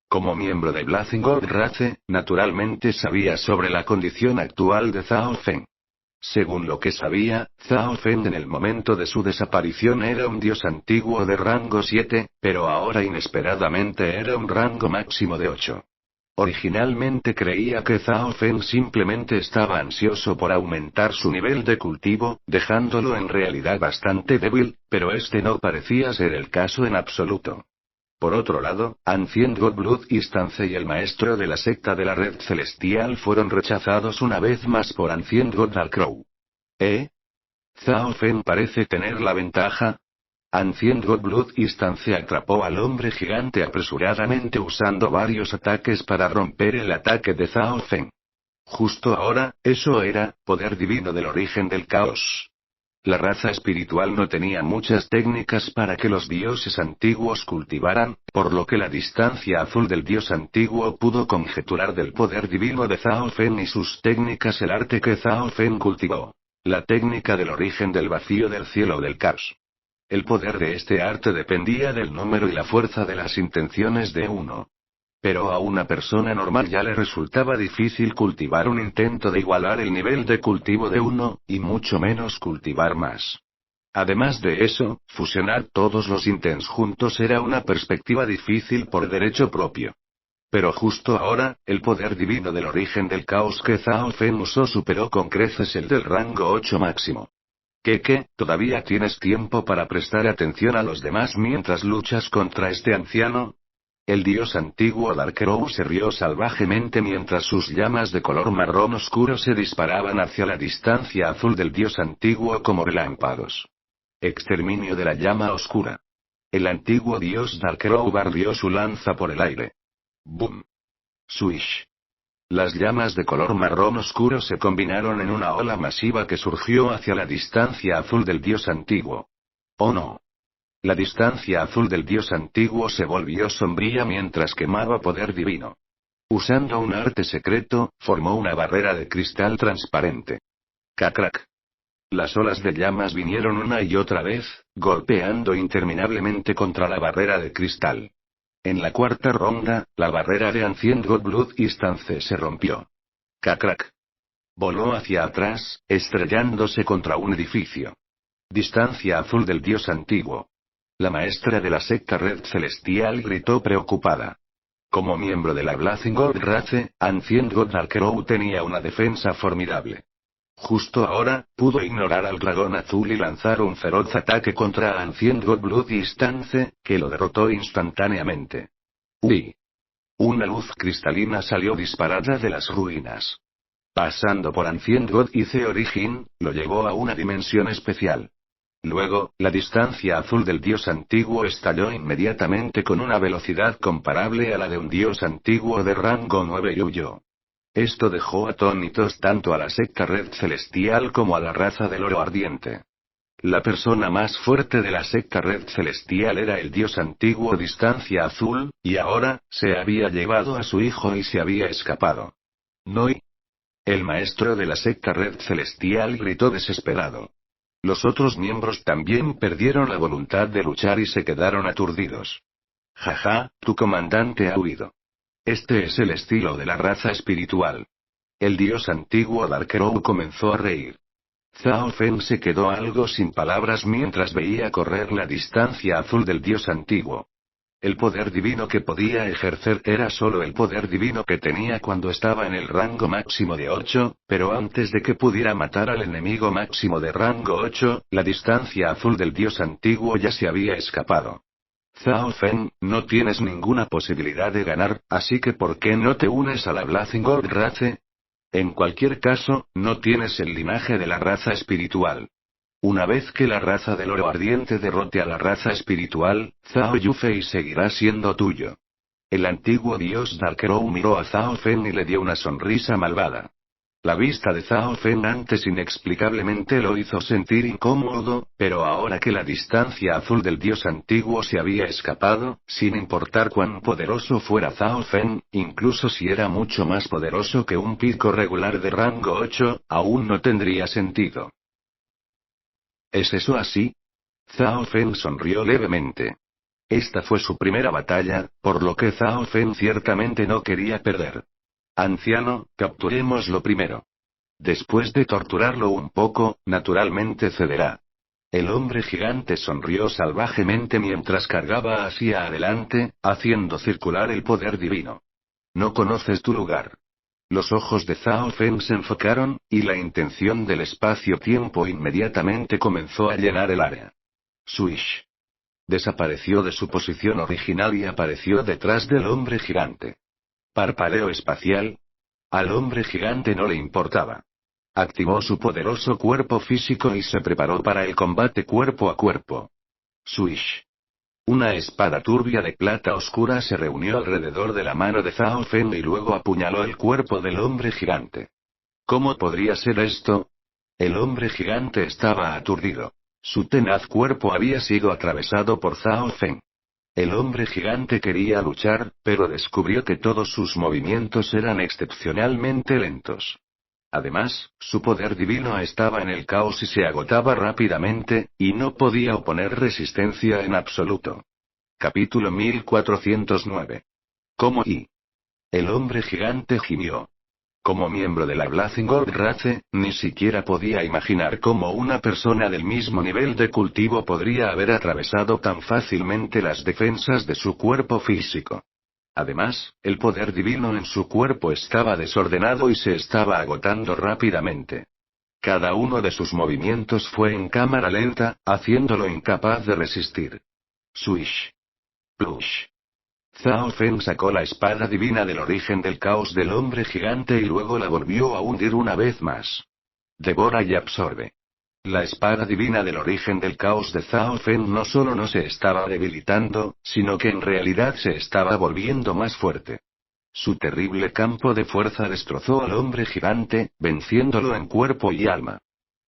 Como miembro de Blazing Gold Race, naturalmente sabía sobre la condición actual de Zhao Fen. Según lo que sabía, Zhao Fen en el momento de su desaparición era un dios antiguo de rango 7, pero ahora inesperadamente era un rango máximo de 8. Originalmente creía que Zhao Fen simplemente estaba ansioso por aumentar su nivel de cultivo, dejándolo en realidad bastante débil, pero este no parecía ser el caso en absoluto. Por otro lado, Ancient Godblood Instance y el maestro de la secta de la Red Celestial fueron rechazados una vez más por Ancient God Darkrow. ¿Zhao Fen parece tener la ventaja? Ancient Godblood Instance atrapó al hombre gigante apresuradamente usando varios ataques para romper el ataque de Zhao Fen. Justo ahora, eso era, poder divino del origen del caos. La raza espiritual no tenía muchas técnicas para que los dioses antiguos cultivaran, por lo que la distancia azul del dios antiguo pudo conjeturar del poder divino de Zhao Fen y sus técnicas el arte que Zhao Fen cultivó. La técnica del origen del vacío del cielo del caos. El poder de este arte dependía del número y la fuerza de las intenciones de uno. Pero a una persona normal ya le resultaba difícil cultivar un intento de igualar el nivel de cultivo de uno, y mucho menos cultivar más. Además de eso, fusionar todos los intents juntos era una perspectiva difícil por derecho propio. Pero justo ahora, el poder divino del origen del caos que Zhao Fen usó superó con creces el del rango 8 máximo. ¿Qué? ¿Todavía tienes tiempo para prestar atención a los demás mientras luchas contra este anciano? El dios antiguo Darkrow se rió salvajemente mientras sus llamas de color marrón oscuro se disparaban hacia la distancia azul del dios antiguo como relámpagos. Exterminio de la llama oscura. El antiguo dios Darkrow barrió su lanza por el aire. ¡Boom! Swish. Las llamas de color marrón oscuro se combinaron en una ola masiva que surgió hacia la distancia azul del dios antiguo. ¡Oh no! La distancia azul del dios antiguo se volvió sombría mientras quemaba poder divino. Usando un arte secreto, formó una barrera de cristal transparente. ¡Crack! Las olas de llamas vinieron una y otra vez, golpeando interminablemente contra la barrera de cristal. En la cuarta ronda, la barrera de Ancient Godblood Instance se rompió. ¡Crack! Voló hacia atrás, estrellándose contra un edificio. Distancia azul del dios antiguo. La maestra de la secta Red Celestial gritó preocupada. Como miembro de la Blazing Gold Race, Ancient God Darkrow tenía una defensa formidable. Justo ahora, pudo ignorar al dragón azul y lanzar un feroz ataque contra Ancient Godblood Instance, que lo derrotó instantáneamente. ¡Uy! Una luz cristalina salió disparada de las ruinas. Pasando por Ancient God y The Origin, lo llevó a una dimensión especial. Luego, la distancia azul del dios antiguo estalló inmediatamente con una velocidad comparable a la de un dios antiguo de rango 9 y huyó. Esto dejó atónitos tanto a la secta Red Celestial como a la raza del Oro Ardiente. La persona más fuerte de la secta Red Celestial era el dios antiguo Distancia Azul, y ahora, se había llevado a su hijo y se había escapado. No. El maestro de la secta Red Celestial gritó desesperado. Los otros miembros también perdieron la voluntad de luchar y se quedaron aturdidos. Jaja, tu comandante ha huido. Este es el estilo de la raza espiritual. El dios antiguo Darkrow comenzó a reír. Zhao Feng se quedó algo sin palabras mientras veía correr la distancia azul del dios antiguo. El poder divino que podía ejercer era solo el poder divino que tenía cuando estaba en el rango máximo de 8, pero antes de que pudiera matar al enemigo máximo de rango 8, la distancia azul del dios antiguo ya se había escapado. Zhao Feng, no tienes ninguna posibilidad de ganar, así que ¿por qué no te unes a la Blazing Gold Race? En cualquier caso, no tienes el linaje de la raza espiritual. Una vez que la raza del Oro Ardiente derrote a la raza espiritual, Zhao Yufei seguirá siendo tuyo. El antiguo dios Darkrow miró a Zhao Feng y le dio una sonrisa malvada. La vista de Zhao Feng antes inexplicablemente lo hizo sentir incómodo, pero ahora que la distancia azul del dios antiguo se había escapado, sin importar cuán poderoso fuera Zhao Feng, incluso si era mucho más poderoso que un pico regular de rango 8, aún no tendría sentido. ¿Es eso así? Zhao Feng sonrió levemente. Esta fue su primera batalla, por lo que Zhao Feng ciertamente no quería perder. Anciano, capturémoslo primero. Después de torturarlo un poco, naturalmente cederá. El hombre gigante sonrió salvajemente mientras cargaba hacia adelante, haciendo circular el poder divino. No conoces tu lugar. Los ojos de Zhao Feng se enfocaron, y la intención del espacio-tiempo inmediatamente comenzó a llenar el área. Swish. Desapareció de su posición original y apareció detrás del hombre gigante. Parpadeo espacial. Al hombre gigante no le importaba. Activó su poderoso cuerpo físico y se preparó para el combate cuerpo a cuerpo. Swish. Una espada turbia de plata oscura se reunió alrededor de la mano de Zhao Feng y luego apuñaló el cuerpo del hombre gigante. ¿Cómo podría ser esto? El hombre gigante estaba aturdido. Su tenaz cuerpo había sido atravesado por Zhao Feng. El hombre gigante quería luchar, pero descubrió que todos sus movimientos eran excepcionalmente lentos. Además, su poder divino estaba en el caos y se agotaba rápidamente, y no podía oponer resistencia en absoluto. Capítulo 1409. ¿Cómo y? El hombre gigante gimió. Como miembro de la Blazing Gold Race, ni siquiera podía imaginar cómo una persona del mismo nivel de cultivo podría haber atravesado tan fácilmente las defensas de su cuerpo físico. Además, el poder divino en su cuerpo estaba desordenado y se estaba agotando rápidamente. Cada uno de sus movimientos fue en cámara lenta, haciéndolo incapaz de resistir. Swish. Plush. Zhao Feng sacó la espada divina del origen del caos del hombre gigante y luego la volvió a hundir una vez más. Devora y absorbe. La espada divina del origen del caos de Zhao Feng no solo no se estaba debilitando, sino que en realidad se estaba volviendo más fuerte. Su terrible campo de fuerza destrozó al hombre gigante, venciéndolo en cuerpo y alma.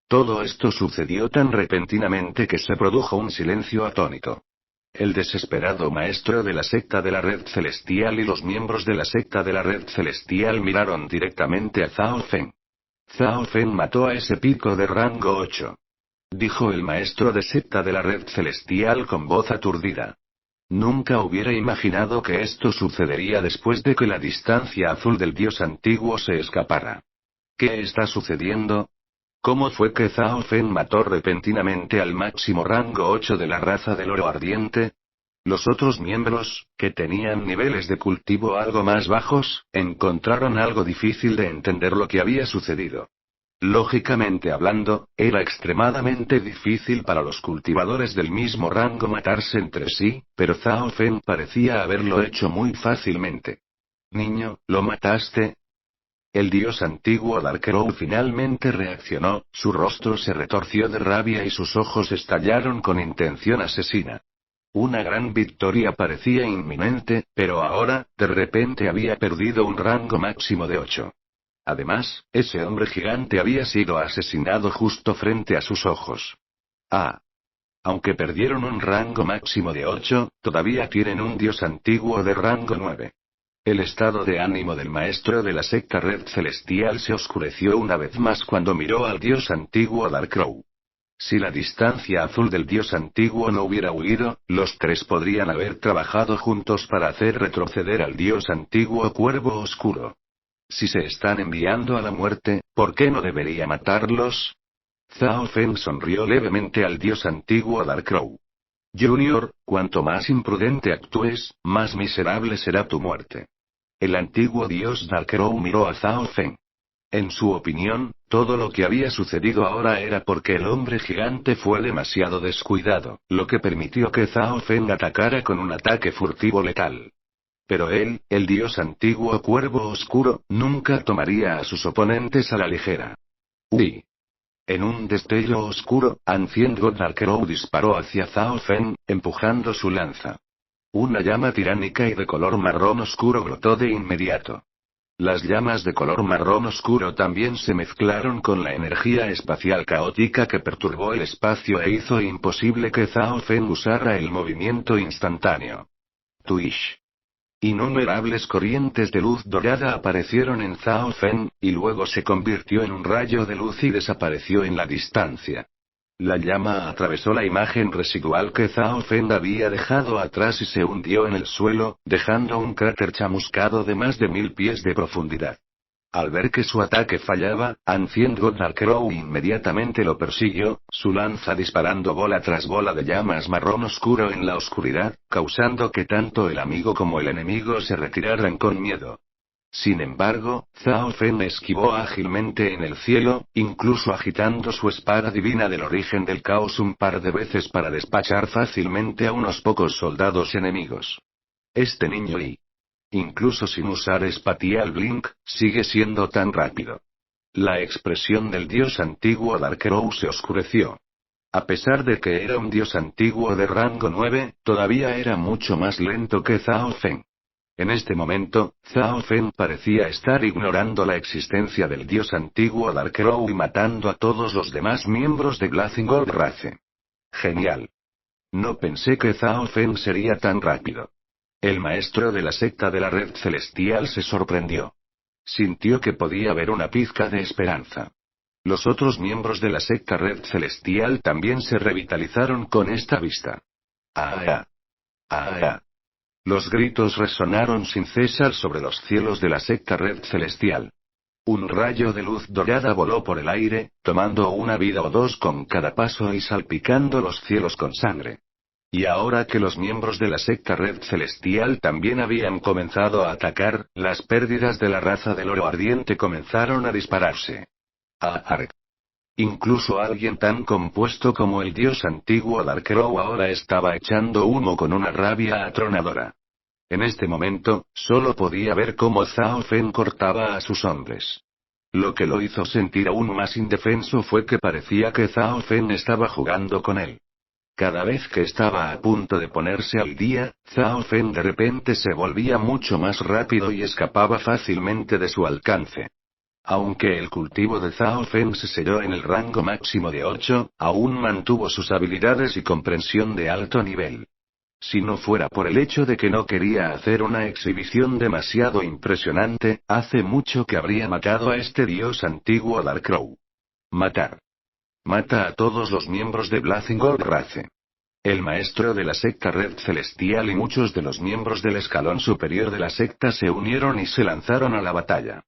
Todo esto sucedió tan repentinamente que se produjo un silencio atónito. El desesperado maestro de la secta de la Red Celestial y los miembros de la secta de la Red Celestial miraron directamente a Zhao Feng. Zhao Feng mató a ese pico de rango 8. Dijo el maestro de secta de la Red Celestial con voz aturdida. Nunca hubiera imaginado que esto sucedería después de que la distancia azul del dios antiguo se escapara. ¿Qué está sucediendo? ¿Cómo fue que Zhao Feng mató repentinamente al máximo rango 8 de la raza del Oro Ardiente? Los otros miembros, que tenían niveles de cultivo algo más bajos, encontraron algo difícil de entender lo que había sucedido. Lógicamente hablando, era extremadamente difícil para los cultivadores del mismo rango matarse entre sí, pero Zhao Feng parecía haberlo hecho muy fácilmente. Niño, ¿lo mataste? El dios antiguo Darkrow finalmente reaccionó, su rostro se retorció de rabia y sus ojos estallaron con intención asesina. Una gran victoria parecía inminente, pero ahora, de repente había perdido un rango máximo de 8. Además, ese hombre gigante había sido asesinado justo frente a sus ojos. Ah. Aunque perdieron un rango máximo de 8, todavía tienen un dios antiguo de rango 9. El estado de ánimo del maestro de la secta Red Celestial se oscureció una vez más cuando miró al dios antiguo Darkrow. Si la distancia azul del dios antiguo no hubiera huido, los tres podrían haber trabajado juntos para hacer retroceder al dios antiguo Cuervo Oscuro. Si se están enviando a la muerte, ¿por qué no debería matarlos? Zhao Feng sonrió levemente al dios antiguo Darkrow. Junior, cuanto más imprudente actúes, más miserable será tu muerte. El antiguo dios Darkrow miró a Zhao Feng. En su opinión, todo lo que había sucedido ahora era porque el hombre gigante fue demasiado descuidado, lo que permitió que Zhao Feng atacara con un ataque furtivo letal. Pero él, el dios antiguo Cuervo Oscuro, nunca tomaría a sus oponentes a la ligera. ¡Uy! En un destello oscuro, Ancient God Darkrow disparó hacia Zhao Feng, empujando su lanza. Una llama tiránica y de color marrón oscuro brotó de inmediato. Las llamas de color marrón oscuro también se mezclaron con la energía espacial caótica que perturbó el espacio e hizo imposible que Zhao Feng usara el movimiento instantáneo. Tuish. Innumerables corrientes de luz dorada aparecieron en Zhao Feng, y luego se convirtió en un rayo de luz y desapareció en la distancia. La llama atravesó la imagen residual que Zhao Feng había dejado atrás y se hundió en el suelo, dejando un cráter chamuscado de más de 1000 pies de profundidad. Al ver que su ataque fallaba, Ancient God Darkrow inmediatamente lo persiguió, su lanza disparando bola tras bola de llamas marrón oscuro en la oscuridad, causando que tanto el amigo como el enemigo se retiraran con miedo. Sin embargo, Zhao Feng esquivó ágilmente en el cielo, incluso agitando su espada divina del origen del caos un par de veces para despachar fácilmente a unos pocos soldados enemigos. Este niño incluso sin usar Spatial Blink, sigue siendo tan rápido. La expresión del dios antiguo Darkrow se oscureció. A pesar de que era un dios antiguo de rango 9, todavía era mucho más lento que Zhao Feng. En este momento, Zhao Feng parecía estar ignorando la existencia del dios antiguo Darkrow y matando a todos los demás miembros de Blazing Gold Race. Genial. No pensé que Zhao Feng sería tan rápido. El maestro de la secta de la Red Celestial se sorprendió. Sintió que podía haber una pizca de esperanza. Los otros miembros de la secta Red Celestial también se revitalizaron con esta vista. ¡Ah! ¡Ah! Los gritos resonaron sin cesar sobre los cielos de la secta Red Celestial. Un rayo de luz dorada voló por el aire, tomando una vida o dos con cada paso y salpicando los cielos con sangre. Y ahora que los miembros de la secta Red Celestial también habían comenzado a atacar, las pérdidas de la raza del oro ardiente comenzaron a dispararse. ¡Ah! Incluso alguien tan compuesto como el dios antiguo Darkrow ahora estaba echando humo con una rabia atronadora. En este momento, solo podía ver cómo Zhao Feng cortaba a sus hombres. Lo que lo hizo sentir aún más indefenso fue que parecía que Zhao Feng estaba jugando con él. Cada vez que estaba a punto de ponerse al día, Zhao Feng de repente se volvía mucho más rápido y escapaba fácilmente de su alcance. Aunque el cultivo de Zhao Feng se selló en el rango máximo de 8, aún mantuvo sus habilidades y comprensión de alto nivel. Si no fuera por el hecho de que no quería hacer una exhibición demasiado impresionante, hace mucho que habría matado a este dios antiguo Darkrow. Matar. Mata a todos los miembros de Blazing Gold Race. El maestro de la secta Red Celestial y muchos de los miembros del escalón superior de la secta se unieron y se lanzaron a la batalla.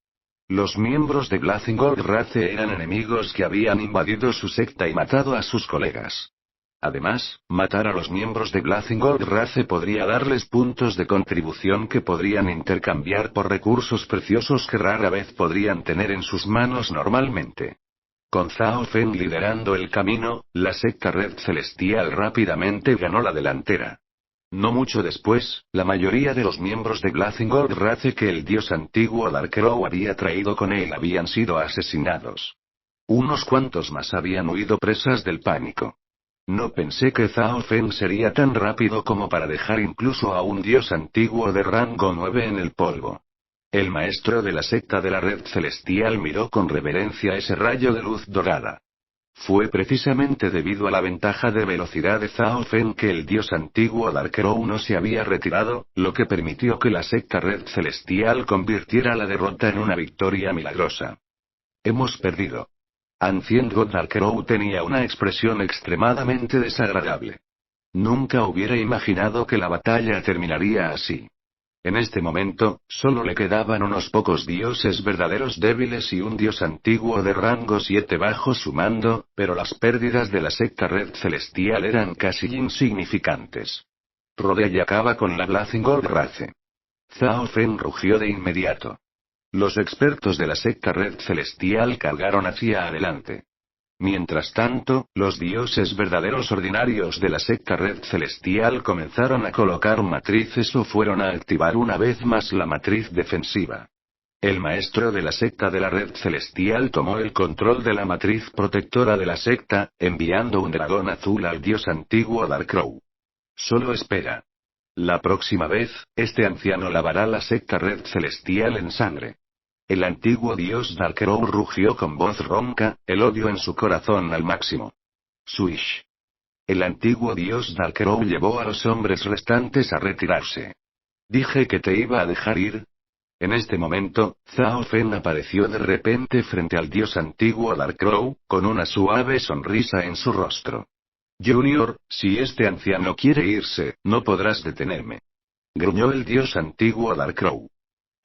Los miembros de Blazing Gold Race eran enemigos que habían invadido su secta y matado a sus colegas. Además, matar a los miembros de Blazing Gold Race podría darles puntos de contribución que podrían intercambiar por recursos preciosos que rara vez podrían tener en sus manos normalmente. Con Zhao Feng liderando el camino, la secta Red Celestial rápidamente ganó la delantera. No mucho después, la mayoría de los miembros de Blazingord Wrath que el dios antiguo Darkrow había traído con él habían sido asesinados. Unos cuantos más habían huido presas del pánico. No pensé que Zhao Feng sería tan rápido como para dejar incluso a un dios antiguo de rango 9 en el polvo. El maestro de la secta de la red celestial miró con reverencia ese rayo de luz dorada. Fue precisamente debido a la ventaja de velocidad de Zhao Feng que el dios antiguo Darkrow no se había retirado, lo que permitió que la secta red celestial convirtiera la derrota en una victoria milagrosa. Hemos perdido. Ancient God Darkrow tenía una expresión extremadamente desagradable. Nunca hubiera imaginado que la batalla terminaría así. En este momento, solo le quedaban unos pocos dioses verdaderos débiles y un dios antiguo de rango 7 bajo su mando, pero las pérdidas de la secta red celestial eran casi insignificantes. Rodea y acaba con la Blazingord Wrath. Zhao Feng rugió de inmediato. Los expertos de la secta red celestial cargaron hacia adelante. Mientras tanto, los dioses verdaderos ordinarios de la secta red celestial comenzaron a colocar matrices o fueron a activar una vez más la matriz defensiva. El maestro de la secta de la red celestial tomó el control de la matriz protectora de la secta, enviando un dragón azul al dios antiguo Darkrow. Solo espera. La próxima vez, este anciano lavará la secta red celestial en sangre. El antiguo dios Darkrow rugió con voz ronca, el odio en su corazón al máximo. Swish. El antiguo dios Darkrow llevó a los hombres restantes a retirarse. Dije que te iba a dejar ir. En este momento, Zhao Feng apareció de repente frente al dios antiguo Darkrow, con una suave sonrisa en su rostro. Junior, si este anciano quiere irse, no podrás detenerme. Gruñó el dios antiguo Darkrow.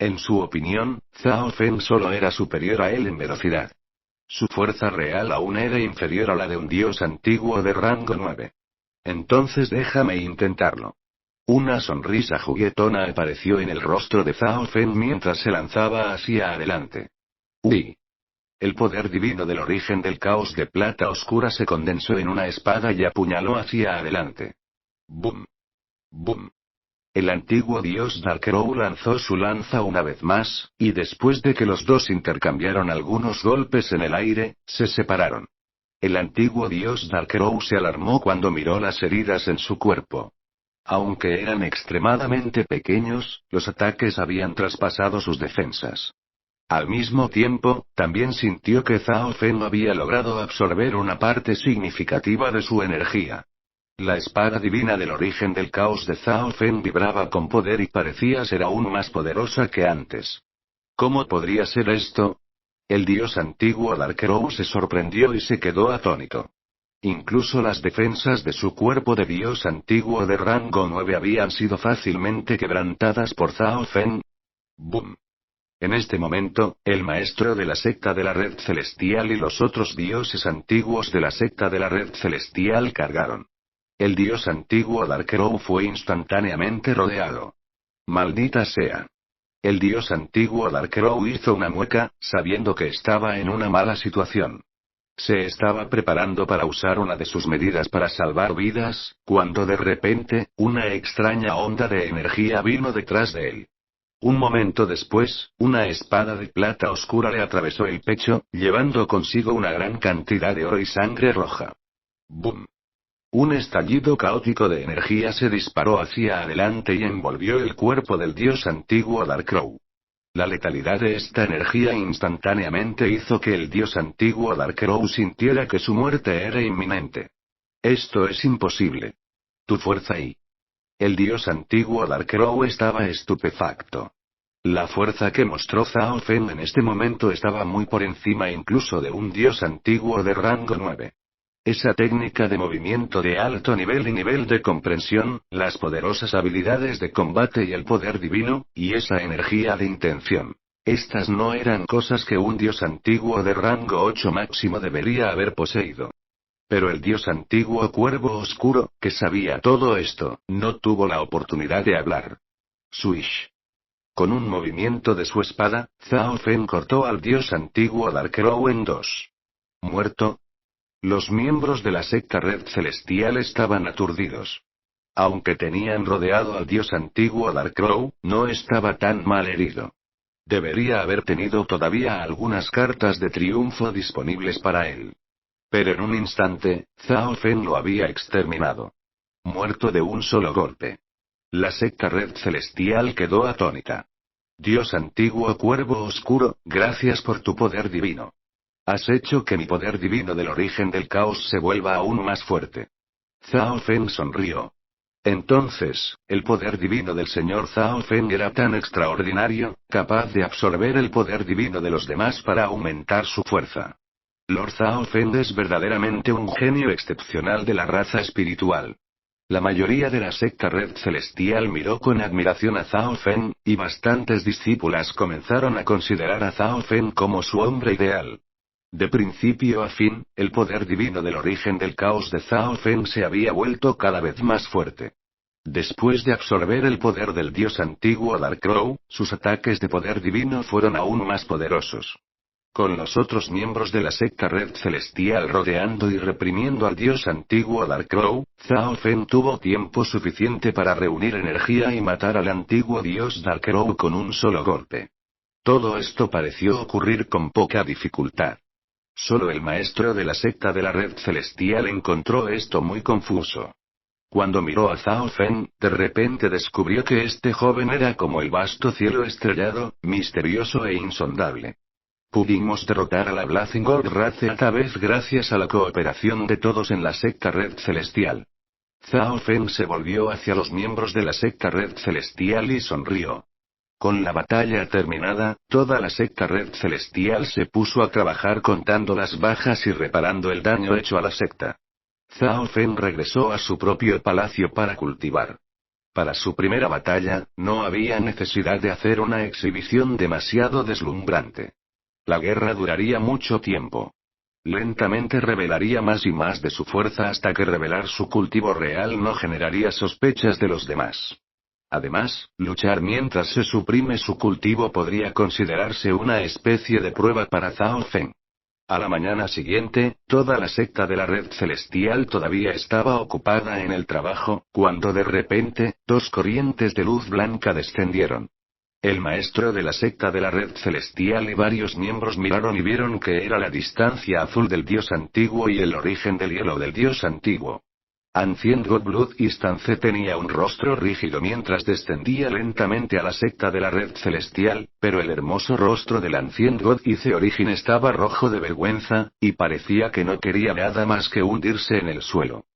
En su opinión, Zhao Feng solo era superior a él en velocidad. Su fuerza real aún era inferior a la de un dios antiguo de rango 9. Entonces déjame intentarlo. Una sonrisa juguetona apareció en el rostro de Zhao Feng mientras se lanzaba hacia adelante. ¡Uy! El poder divino del origen del caos de plata oscura se condensó en una espada y apuñaló hacia adelante. ¡Bum! ¡Bum! El antiguo dios Darkrow lanzó su lanza una vez más, y después de que los dos intercambiaron algunos golpes en el aire, se separaron. El antiguo dios Darkrow se alarmó cuando miró las heridas en su cuerpo. Aunque eran extremadamente pequeños, los ataques habían traspasado sus defensas. Al mismo tiempo, también sintió que Zhao Feng había logrado absorber una parte significativa de su energía. La espada divina del origen del caos de Zhao Feng vibraba con poder y parecía ser aún más poderosa que antes. ¿Cómo podría ser esto? El dios antiguo Darkrow se sorprendió y se quedó atónito. Incluso las defensas de su cuerpo de dios antiguo de rango 9 habían sido fácilmente quebrantadas por Zhao Feng. ¡Bum! En este momento, el maestro de la secta de la red celestial y los otros dioses antiguos de la secta de la red celestial cargaron. El dios antiguo Darkrow fue instantáneamente rodeado. ¡Maldita sea! El dios antiguo Darkrow hizo una mueca, sabiendo que estaba en una mala situación. Se estaba preparando para usar una de sus medidas para salvar vidas, cuando de repente, una extraña onda de energía vino detrás de él. Un momento después, una espada de plata oscura le atravesó el pecho, llevando consigo una gran cantidad de oro y sangre roja. ¡Bum! Un estallido caótico de energía se disparó hacia adelante y envolvió el cuerpo del dios antiguo Darkrow. La letalidad de esta energía instantáneamente hizo que el dios antiguo Darkrow sintiera que su muerte era inminente. Esto es imposible. Tu fuerza y... El dios antiguo Darkrow estaba estupefacto. La fuerza que mostró Zhao Feng en este momento estaba muy por encima incluso de un dios antiguo de rango 9. Esa técnica de movimiento de alto nivel y nivel de comprensión, las poderosas habilidades de combate y el poder divino, y esa energía de intención. Estas no eran cosas que un dios antiguo de rango 8 máximo debería haber poseído. Pero el dios antiguo Cuervo Oscuro, que sabía todo esto, no tuvo la oportunidad de hablar. Swish. Con un movimiento de su espada, Zhao Feng cortó al dios antiguo Darkrow en dos. ¿Muerto? Los miembros de la secta red celestial estaban aturdidos. Aunque tenían rodeado al dios antiguo Darkrow, no estaba tan mal herido. Debería haber tenido todavía algunas cartas de triunfo disponibles para él. Pero en un instante, Zhao Fen lo había exterminado. Muerto de un solo golpe. La secta Red Celestial quedó atónita. Dios antiguo cuervo oscuro, gracias por tu poder divino. Has hecho que mi poder divino del origen del caos se vuelva aún más fuerte. Zhao Fen sonrió. Entonces, el poder divino del señor Zhao Fen era tan extraordinario, capaz de absorber el poder divino de los demás para aumentar su fuerza. Lord Zhao Fen es verdaderamente un genio excepcional de la raza espiritual. La mayoría de la secta Red Celestial miró con admiración a Zhao Fen, y bastantes discípulas comenzaron a considerar a Zhao Fen como su hombre ideal. De principio a fin, el poder divino del origen del caos de Zhao Fen se había vuelto cada vez más fuerte. Después de absorber el poder del dios antiguo Darkrow, sus ataques de poder divino fueron aún más poderosos. Con los otros miembros de la secta Red Celestial rodeando y reprimiendo al dios antiguo Darkrow, Zhao Fen tuvo tiempo suficiente para reunir energía y matar al antiguo dios Darkrow con un solo golpe. Todo esto pareció ocurrir con poca dificultad. Solo el maestro de la secta de la Red Celestial encontró esto muy confuso. Cuando miró a Zhao Fen, de repente descubrió que este joven era como el vasto cielo estrellado, misterioso e insondable. Pudimos derrotar a la Blazing Gold Race esta vez gracias a la cooperación de todos en la secta Red Celestial. Zhao Fen se volvió hacia los miembros de la secta Red Celestial y sonrió. Con la batalla terminada, toda la secta Red Celestial se puso a trabajar contando las bajas y reparando el daño hecho a la secta. Zhao Fen regresó a su propio palacio para cultivar. Para su primera batalla, no había necesidad de hacer una exhibición demasiado deslumbrante. La guerra duraría mucho tiempo. Lentamente revelaría más y más de su fuerza hasta que revelar su cultivo real no generaría sospechas de los demás. Además, luchar mientras se suprime su cultivo podría considerarse una especie de prueba para Zhao Fen. A la mañana siguiente, toda la secta de la Red Celestial todavía estaba ocupada en el trabajo, cuando de repente, dos corrientes de luz blanca descendieron. El maestro de la secta de la Red Celestial y varios miembros miraron y vieron que era la distancia azul del dios antiguo y el origen del hielo del dios antiguo. Ancient Godblood Instance tenía un rostro rígido mientras descendía lentamente a la secta de la Red Celestial, pero el hermoso rostro del Ancient God Ice Origin estaba rojo de vergüenza, y parecía que no quería nada más que hundirse en el suelo.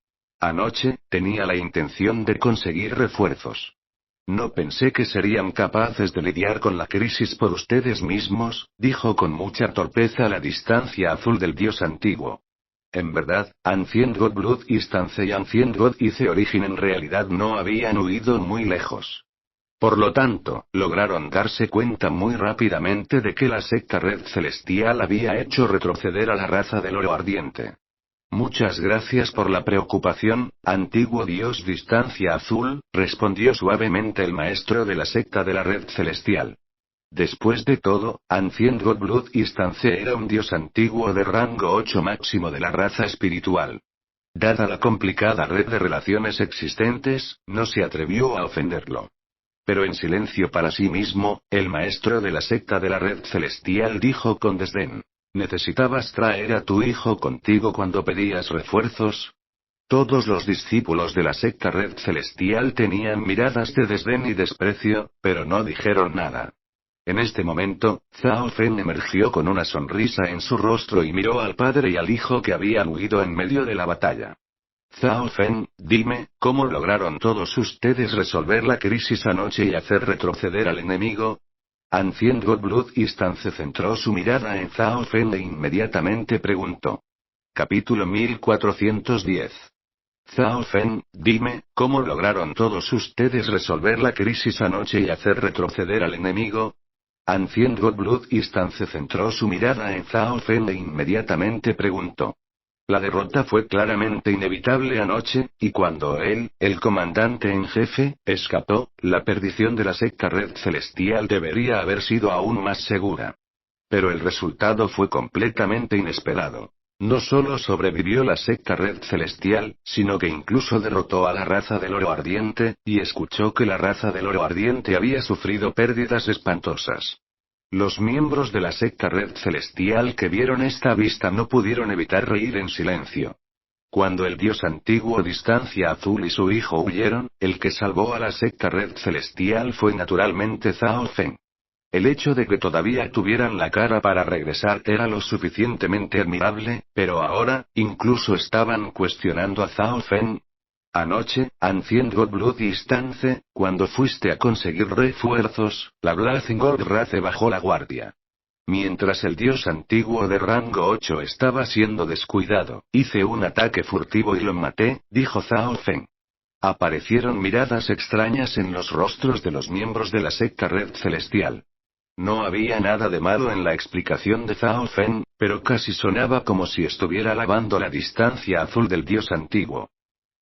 Anoche, tenía la intención de conseguir refuerzos. No pensé que serían capaces de lidiar con la crisis por ustedes mismos, dijo con mucha torpeza la distancia azul del dios antiguo. En verdad, Ancient Godblood Instance y Ancient God Ice Origin en realidad no habían huido muy lejos. Por lo tanto, lograron darse cuenta muy rápidamente de que la secta Red Celestial había hecho retroceder a la raza del oro ardiente. Muchas gracias por la preocupación, antiguo dios Distancia Azul, respondió suavemente el maestro de la secta de la Red Celestial. Después de todo, Ancient Godblood Instance era un dios antiguo de rango 8 máximo de la raza espiritual. Dada la complicada red de relaciones existentes, no se atrevió a ofenderlo. Pero en silencio para sí mismo, el maestro de la secta de la Red Celestial dijo con desdén. ¿Necesitabas traer a tu hijo contigo cuando pedías refuerzos? Todos los discípulos de la secta Red Celestial tenían miradas de desdén y desprecio, pero no dijeron nada. En este momento, Zhao Fen emergió con una sonrisa en su rostro y miró al padre y al hijo que habían huido en medio de la batalla. Zhao Fen, dime, ¿cómo lograron todos ustedes resolver la crisis anoche y hacer retroceder al enemigo? Ancient Godblood Instance centró su mirada en Zhao Fen e inmediatamente preguntó. Capítulo 1410. Zhao Fen, dime, ¿cómo lograron todos ustedes resolver la crisis anoche y hacer retroceder al enemigo? Ancient Godblood Instance centró su mirada en Zhao Fen e inmediatamente preguntó. La derrota fue claramente inevitable anoche, y cuando él, el comandante en jefe, escapó, la perdición de la secta Red Celestial debería haber sido aún más segura. Pero el resultado fue completamente inesperado. No solo sobrevivió la secta Red Celestial, sino que incluso derrotó a la raza del Oro Ardiente, y escuchó que la raza del Oro Ardiente había sufrido pérdidas espantosas. Los miembros de la secta Red Celestial que vieron esta vista no pudieron evitar reír en silencio. Cuando el dios antiguo Distancia Azul y su hijo huyeron, el que salvó a la secta Red Celestial fue naturalmente Zhao Feng. El hecho de que todavía tuvieran la cara para regresar era lo suficientemente admirable, pero ahora, incluso estaban cuestionando a Zhao Feng. Anoche, Ancient Godblood Distance, cuando fuiste a conseguir refuerzos, la Blazing Gold Wrath bajó la guardia. Mientras el dios antiguo de rango 8 estaba siendo descuidado, hice un ataque furtivo y lo maté, dijo Zhao Feng. Aparecieron miradas extrañas en los rostros de los miembros de la secta Red Celestial. No había nada de malo en la explicación de Zhao Feng, pero casi sonaba como si estuviera alabando la distancia azul del dios antiguo.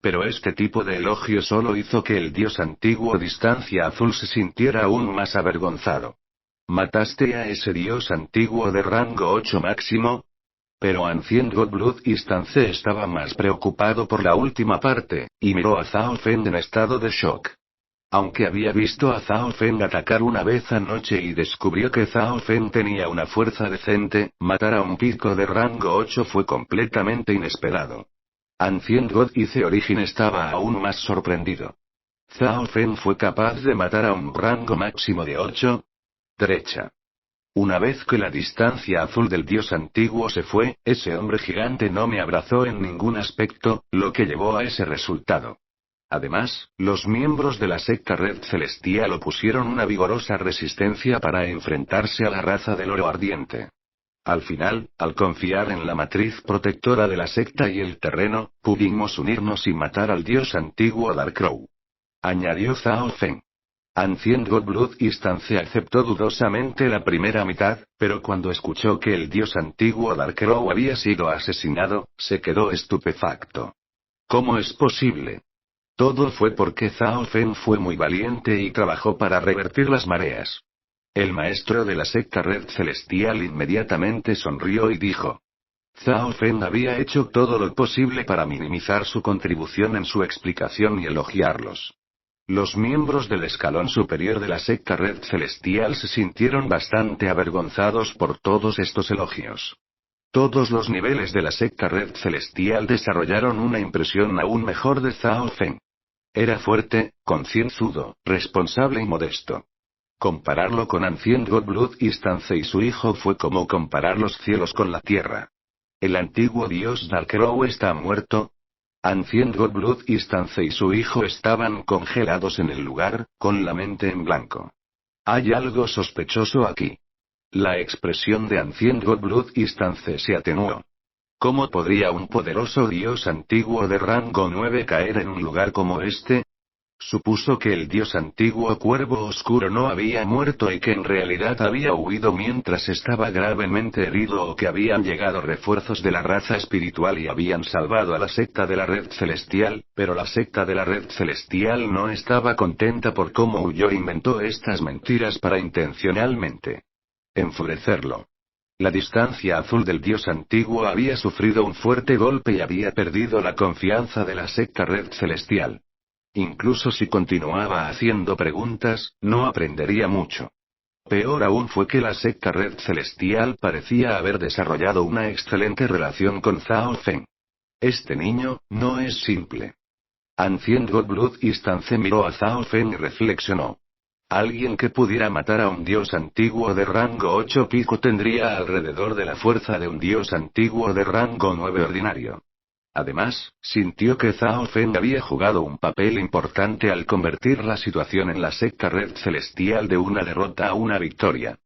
Pero este tipo de elogio solo hizo que el dios antiguo Distancia Azul se sintiera aún más avergonzado. ¿Mataste a ese dios antiguo de rango 8 máximo? Pero Ancient Godblood Distance estaba más preocupado por la última parte, y miró a Zhao Feng en estado de shock. Aunque había visto a Zhao Feng atacar una vez anoche y descubrió que Zhao Feng tenía una fuerza decente, matar a un pico de rango 8 fue completamente inesperado. Ancient God Ice Origin estaba aún más sorprendido. ¿Zhao Feng fue capaz de matar a un rango máximo de 8? Derecha. Una vez que la distancia azul del dios antiguo se fue, ese hombre gigante no me abrazó en ningún aspecto, lo que llevó a ese resultado. Además, los miembros de la secta Red Celestial opusieron una vigorosa resistencia para enfrentarse a la raza del Oro Ardiente. Al final, al confiar en la matriz protectora de la secta y el terreno, pudimos unirnos y matar al dios antiguo Darkrow. Añadió Zhao Feng. Ancient Godblood Distance aceptó dudosamente la primera mitad, pero cuando escuchó que el dios antiguo Darkrow había sido asesinado, se quedó estupefacto. ¿Cómo es posible? Todo fue porque Zhao Feng fue muy valiente y trabajó para revertir las mareas. El maestro de la secta Red Celestial inmediatamente sonrió y dijo. Zhao Feng había hecho todo lo posible para minimizar su contribución en su explicación y elogiarlos. Los miembros del escalón superior de la secta Red Celestial se sintieron bastante avergonzados por todos estos elogios. Todos los niveles de la secta Red Celestial desarrollaron una impresión aún mejor de Zhao Feng. Era fuerte, concienzudo, responsable y modesto. Compararlo con Ancient Godblood Distance y su hijo fue como comparar los cielos con la tierra. ¿El antiguo dios Darkrow está muerto? Ancient Godblood Distance y su hijo estaban congelados en el lugar, con la mente en blanco. Hay algo sospechoso aquí. La expresión de Ancient Godblood Distance se atenuó. ¿Cómo podría un poderoso dios antiguo de rango 9 caer en un lugar como este? Supuso que el dios antiguo Cuervo Oscuro no había muerto y que en realidad había huido mientras estaba gravemente herido o que habían llegado refuerzos de la raza espiritual y habían salvado a la secta de la Red Celestial, pero la secta de la Red Celestial no estaba contenta por cómo huyó e inventó estas mentiras para intencionalmente enfurecerlo. La distancia azul del dios antiguo había sufrido un fuerte golpe y había perdido la confianza de la secta Red Celestial. Incluso si continuaba haciendo preguntas, no aprendería mucho. Peor aún fue que la secta Red Celestial parecía haber desarrollado una excelente relación con Zhao Feng. Este niño, no es simple. Ancient Godblood Distance miró a Zhao Feng y reflexionó. Alguien que pudiera matar a un dios antiguo de rango 8 pico tendría alrededor de la fuerza de un dios antiguo de rango 9 ordinario. Además, sintió que Zhao Feng había jugado un papel importante al convertir la situación en la secta Red Celestial de una derrota a una victoria.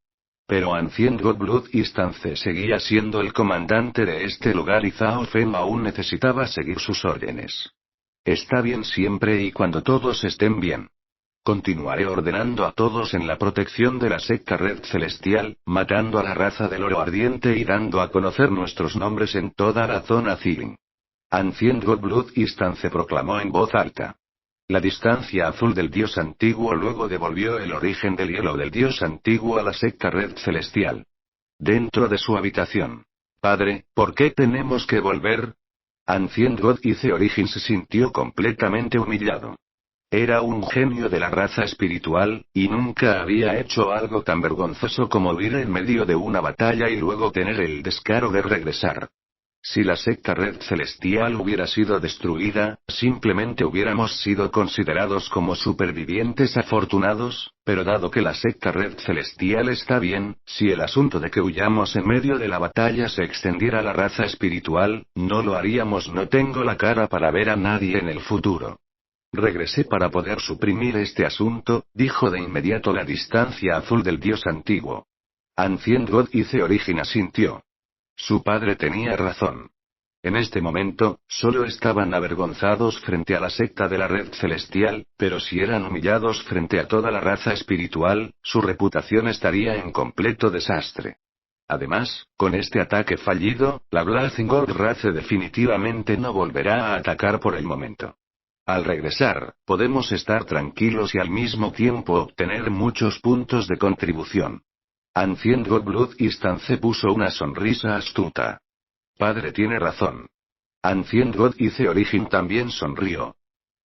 Pero Ancient Godblood Distance seguía siendo el comandante de este lugar y Zhao Feng aún necesitaba seguir sus órdenes. Está bien siempre y cuando todos estén bien. Continuaré ordenando a todos en la protección de la secta Red Celestial, matando a la raza del Oro Ardiente y dando a conocer nuestros nombres en toda la zona Ceiling. Ancient Godblood Distance proclamó en voz alta. La distancia azul del dios antiguo luego devolvió el origen del hielo del dios antiguo a la secta Red Celestial. Dentro de su habitación. Padre, ¿por qué tenemos que volver? Ancient God y The Origin se sintió completamente humillado. Era un genio de la raza espiritual, y nunca había hecho algo tan vergonzoso como huir en medio de una batalla y luego tener el descaro de regresar. Si la secta Red Celestial hubiera sido destruida, simplemente hubiéramos sido considerados como supervivientes afortunados, pero dado que la secta Red Celestial está bien, si el asunto de que huyamos en medio de la batalla se extendiera a la raza espiritual, no lo haríamos. No tengo la cara para ver a nadie en el futuro. Regresé para poder suprimir este asunto, dijo de inmediato la distancia azul del dios antiguo. Ancient God y The Origin asintió. Su padre tenía razón. En este momento, solo estaban avergonzados frente a la secta de la Red Celestial, pero si eran humillados frente a toda la raza espiritual, su reputación estaría en completo desastre. Además, con este ataque fallido, la Blazing Gold Race definitivamente no volverá a atacar por el momento. Al regresar, podemos estar tranquilos y al mismo tiempo obtener muchos puntos de contribución. Ancient God Blood Instance puso una sonrisa astuta. Padre tiene razón. Ancient God y The Origin también sonrió.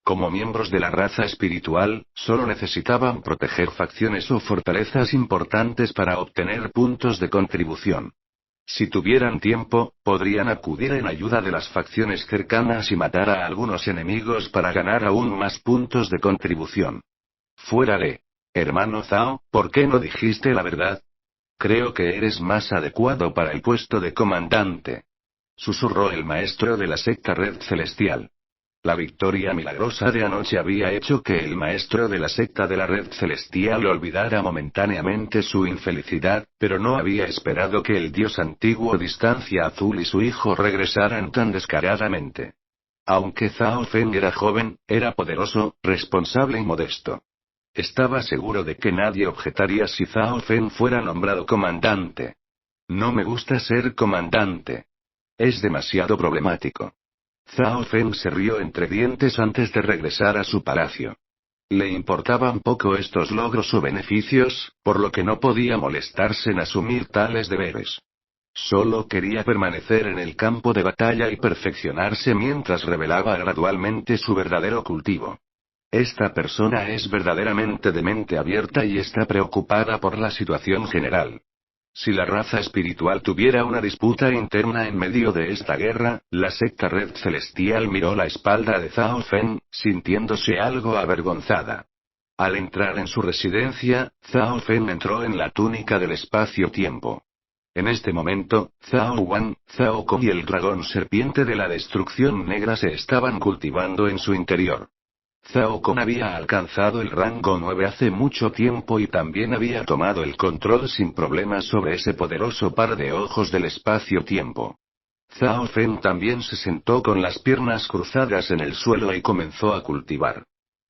Como miembros de la raza espiritual, solo necesitaban proteger facciones o fortalezas importantes para obtener puntos de contribución. Si tuvieran tiempo, podrían acudir en ayuda de las facciones cercanas y matar a algunos enemigos para ganar aún más puntos de contribución. Fuera de... Hermano Zhao, ¿por qué no dijiste la verdad? Creo que eres más adecuado para el puesto de comandante. Susurró el maestro de la secta Red Celestial. La victoria milagrosa de anoche había hecho que el maestro de la secta de la Red Celestial olvidara momentáneamente su infelicidad, pero no había esperado que el dios antiguo Distancia Azul y su hijo regresaran tan descaradamente. Aunque Zhao Feng era joven, era poderoso, responsable y modesto. Estaba seguro de que nadie objetaría si Zhao Feng fuera nombrado comandante. No me gusta ser comandante. Es demasiado problemático. Zhao Feng se rió entre dientes antes de regresar a su palacio. Le importaban poco estos logros o beneficios, por lo que no podía molestarse en asumir tales deberes. Solo quería permanecer en el campo de batalla y perfeccionarse mientras revelaba gradualmente su verdadero cultivo. Esta persona es verdaderamente de mente abierta y está preocupada por la situación general. Si la raza espiritual tuviera una disputa interna en medio de esta guerra, la secta Red Celestial miró la espalda de Zhao Feng, sintiéndose algo avergonzada. Al entrar en su residencia, Zhao Feng entró en la túnica del espacio-tiempo. En este momento, Zhao Wan, Zhao Ko y el dragón serpiente de la destrucción negra se estaban cultivando en su interior. Zhao Kun había alcanzado el rango 9 hace mucho tiempo y también había tomado el control sin problemas sobre ese poderoso par de ojos del espacio-tiempo. Zhao Feng también se sentó con las piernas cruzadas en el suelo y comenzó a cultivar.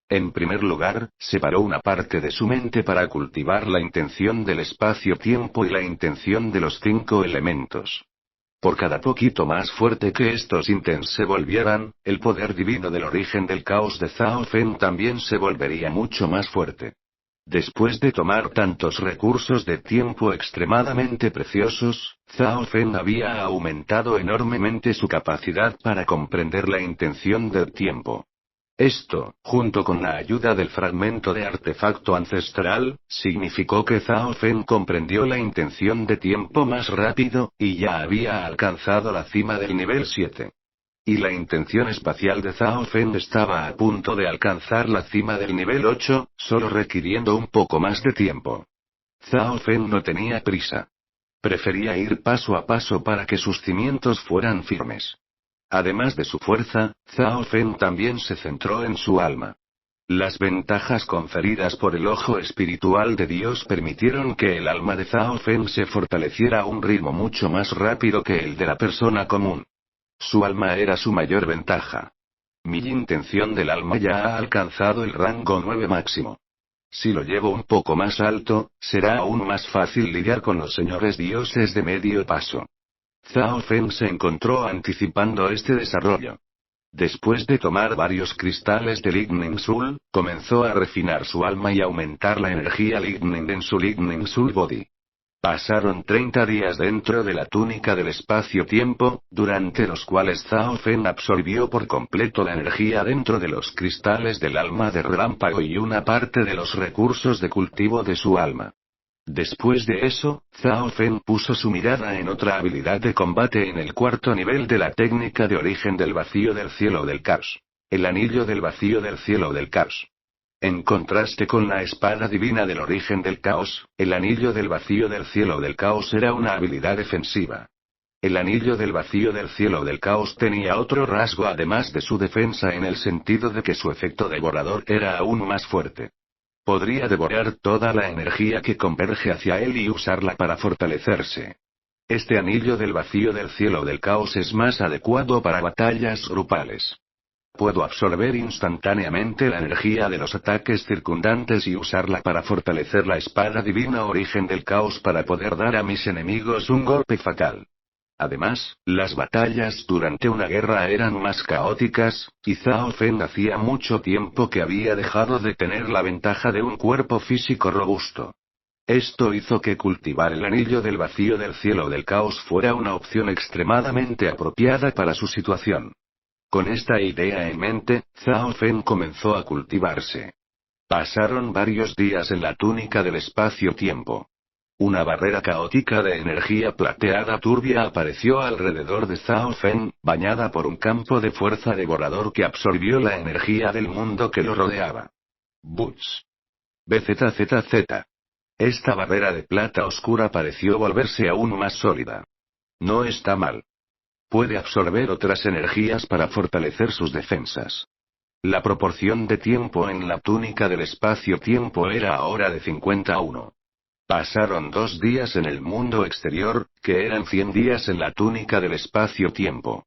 En primer lugar, separó una parte de su mente para cultivar la intención del espacio-tiempo y la intención de los 5 elementos. Por cada poquito más fuerte que estos intents se volvieran, el poder divino del origen del caos de Zhao Feng también se volvería mucho más fuerte. Después de tomar tantos recursos de tiempo extremadamente preciosos, Zhao Feng había aumentado enormemente su capacidad para comprender la intención del tiempo. Esto, junto con la ayuda del fragmento de artefacto ancestral, significó que Zhao Feng comprendió la intención de tiempo más rápido, y ya había alcanzado la cima del nivel 7. Y la intención espacial de Zhao Feng estaba a punto de alcanzar la cima del nivel 8, solo requiriendo un poco más de tiempo. Zhao Feng no tenía prisa. Prefería ir paso a paso para que sus cimientos fueran firmes. Además de su fuerza, Zhao Feng también se centró en su alma. Las ventajas conferidas por el ojo espiritual de Dios permitieron que el alma de Zhao Feng se fortaleciera a un ritmo mucho más rápido que el de la persona común. Su alma era su mayor ventaja. Mi intención del alma ya ha alcanzado el rango 9 máximo. Si lo llevo un poco más alto, será aún más fácil lidiar con los señores dioses de medio paso. Zhao Feng se encontró anticipando este desarrollo. Después de tomar varios cristales de Lightning Soul, comenzó a refinar su alma y aumentar la energía Lightning en su Lightning Soul Body. Pasaron 30 días dentro de la túnica del espacio-tiempo, durante los cuales Zhao Fen absorbió por completo la energía dentro de los cristales del alma de relámpago y una parte de los recursos de cultivo de su alma. Después de eso, Zhao Fen puso su mirada en otra habilidad de combate en el cuarto nivel de la técnica de origen del vacío del cielo del caos. El anillo del vacío del cielo del caos. En contraste con la espada divina del origen del caos, el anillo del vacío del cielo del caos era una habilidad defensiva. El anillo del vacío del cielo del caos tenía otro rasgo además de su defensa en el sentido de que su efecto devorador era aún más fuerte. Podría devorar toda la energía que converge hacia él y usarla para fortalecerse. Este anillo del vacío del cielo del caos es más adecuado para batallas grupales. Puedo absorber instantáneamente la energía de los ataques circundantes y usarla para fortalecer la espada divina origen del caos para poder dar a mis enemigos un golpe fatal. Además, las batallas durante una guerra eran más caóticas, y Zhao Fen hacía mucho tiempo que había dejado de tener la ventaja de un cuerpo físico robusto. Esto hizo que cultivar el anillo del vacío del cielo del caos fuera una opción extremadamente apropiada para su situación. Con esta idea en mente, Zhao Fen comenzó a cultivarse. Pasaron varios días en la túnica del espacio-tiempo. Una barrera caótica de energía plateada turbia apareció alrededor de Zhao Fen, bañada por un campo de fuerza devorador que absorbió la energía del mundo que lo rodeaba. Butch. BZZZ. Esta barrera de plata oscura pareció volverse aún más sólida. No está mal. Puede absorber otras energías para fortalecer sus defensas. La proporción de tiempo en la túnica del espacio-tiempo era ahora de 50-1. Pasaron 2 días en el mundo exterior, que eran 100 días en la túnica del espacio-tiempo.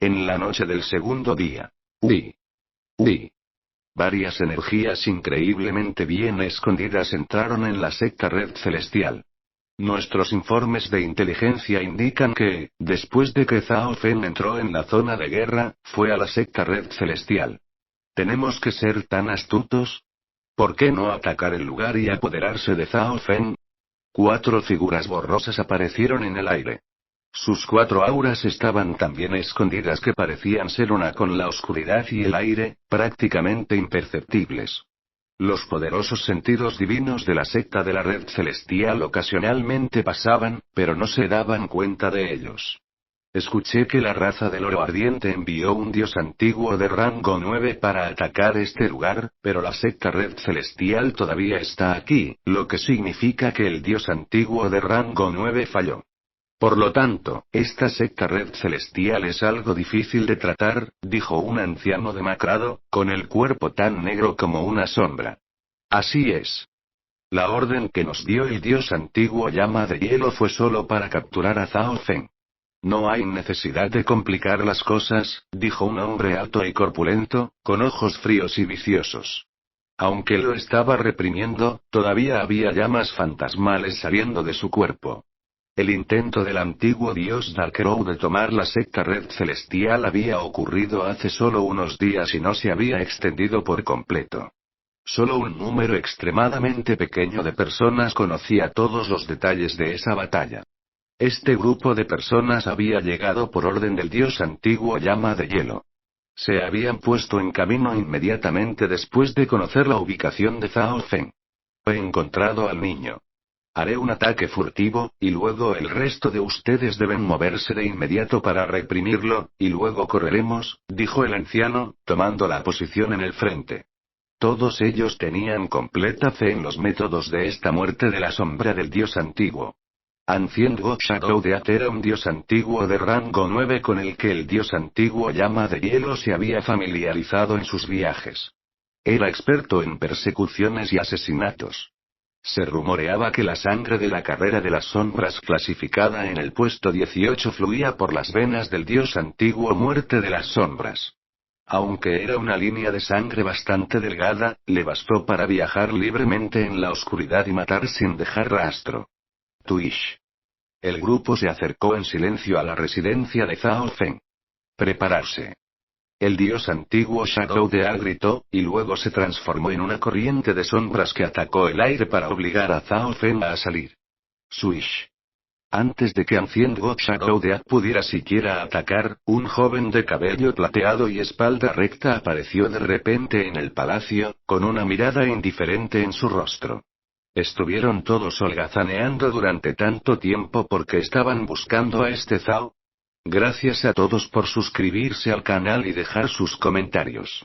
En la noche del segundo día. Uy. Varias energías increíblemente bien escondidas entraron en la secta Red Celestial. Nuestros informes de inteligencia indican que, después de que Zhao Fen entró en la zona de guerra, fue a la secta Red Celestial. ¿Tenemos que ser tan astutos? ¿Por qué no atacar el lugar y apoderarse de Zhao Fen? 4 figuras borrosas aparecieron en el aire. Sus 4 auras estaban tan bien escondidas que parecían ser una con la oscuridad y el aire, prácticamente imperceptibles. Los poderosos sentidos divinos de la secta de la Red Celestial ocasionalmente pasaban, pero no se daban cuenta de ellos. Escuché que la raza del oro ardiente envió un dios antiguo de rango 9 para atacar este lugar, pero la secta Red Celestial todavía está aquí, lo que significa que el dios antiguo de rango 9 falló. Por lo tanto, esta secta Red Celestial es algo difícil de tratar, dijo un anciano demacrado, con el cuerpo tan negro como una sombra. Así es. La orden que nos dio el dios antiguo llama de hielo fue solo para capturar a Zhao Fen. No hay necesidad de complicar las cosas, dijo un hombre alto y corpulento, con ojos fríos y viciosos. Aunque lo estaba reprimiendo, todavía había llamas fantasmales saliendo de su cuerpo. El intento del antiguo dios Darkrow de tomar la secta Red Celestial había ocurrido hace solo unos días y no se había extendido por completo. Solo un número extremadamente pequeño de personas conocía todos los detalles de esa batalla. Este grupo de personas había llegado por orden del dios antiguo llama de hielo. Se habían puesto en camino inmediatamente después de conocer la ubicación de Zhao Fen. He encontrado al niño. Haré un ataque furtivo, y luego el resto de ustedes deben moverse de inmediato para reprimirlo, y luego correremos, dijo el anciano, tomando la posición en el frente. Todos ellos tenían completa fe en los métodos de esta muerte de la sombra del dios antiguo. Ancient God Shadow Death era un dios antiguo de rango 9 con el que el dios antiguo llama de hielo se había familiarizado en sus viajes. Era experto en persecuciones y asesinatos. Se rumoreaba que la sangre de la carrera de las sombras clasificada en el puesto 18 fluía por las venas del dios antiguo muerte de las sombras. Aunque era una línea de sangre bastante delgada, le bastó para viajar libremente en la oscuridad y matar sin dejar rastro. Tuish. El grupo se acercó en silencio a la residencia de Zhao Fen. Prepararse. El dios antiguo Shadow Dea gritó, y luego se transformó en una corriente de sombras que atacó el aire para obligar a Zhao Fen a salir. Swish. Antes de que Ancient God Shadowdead pudiera siquiera atacar, un joven de cabello plateado y espalda recta apareció de repente en el palacio, con una mirada indiferente en su rostro. ¿Estuvieron todos holgazaneando durante tanto tiempo porque estaban buscando a este Zhao? Gracias a todos por suscribirse al canal y dejar sus comentarios.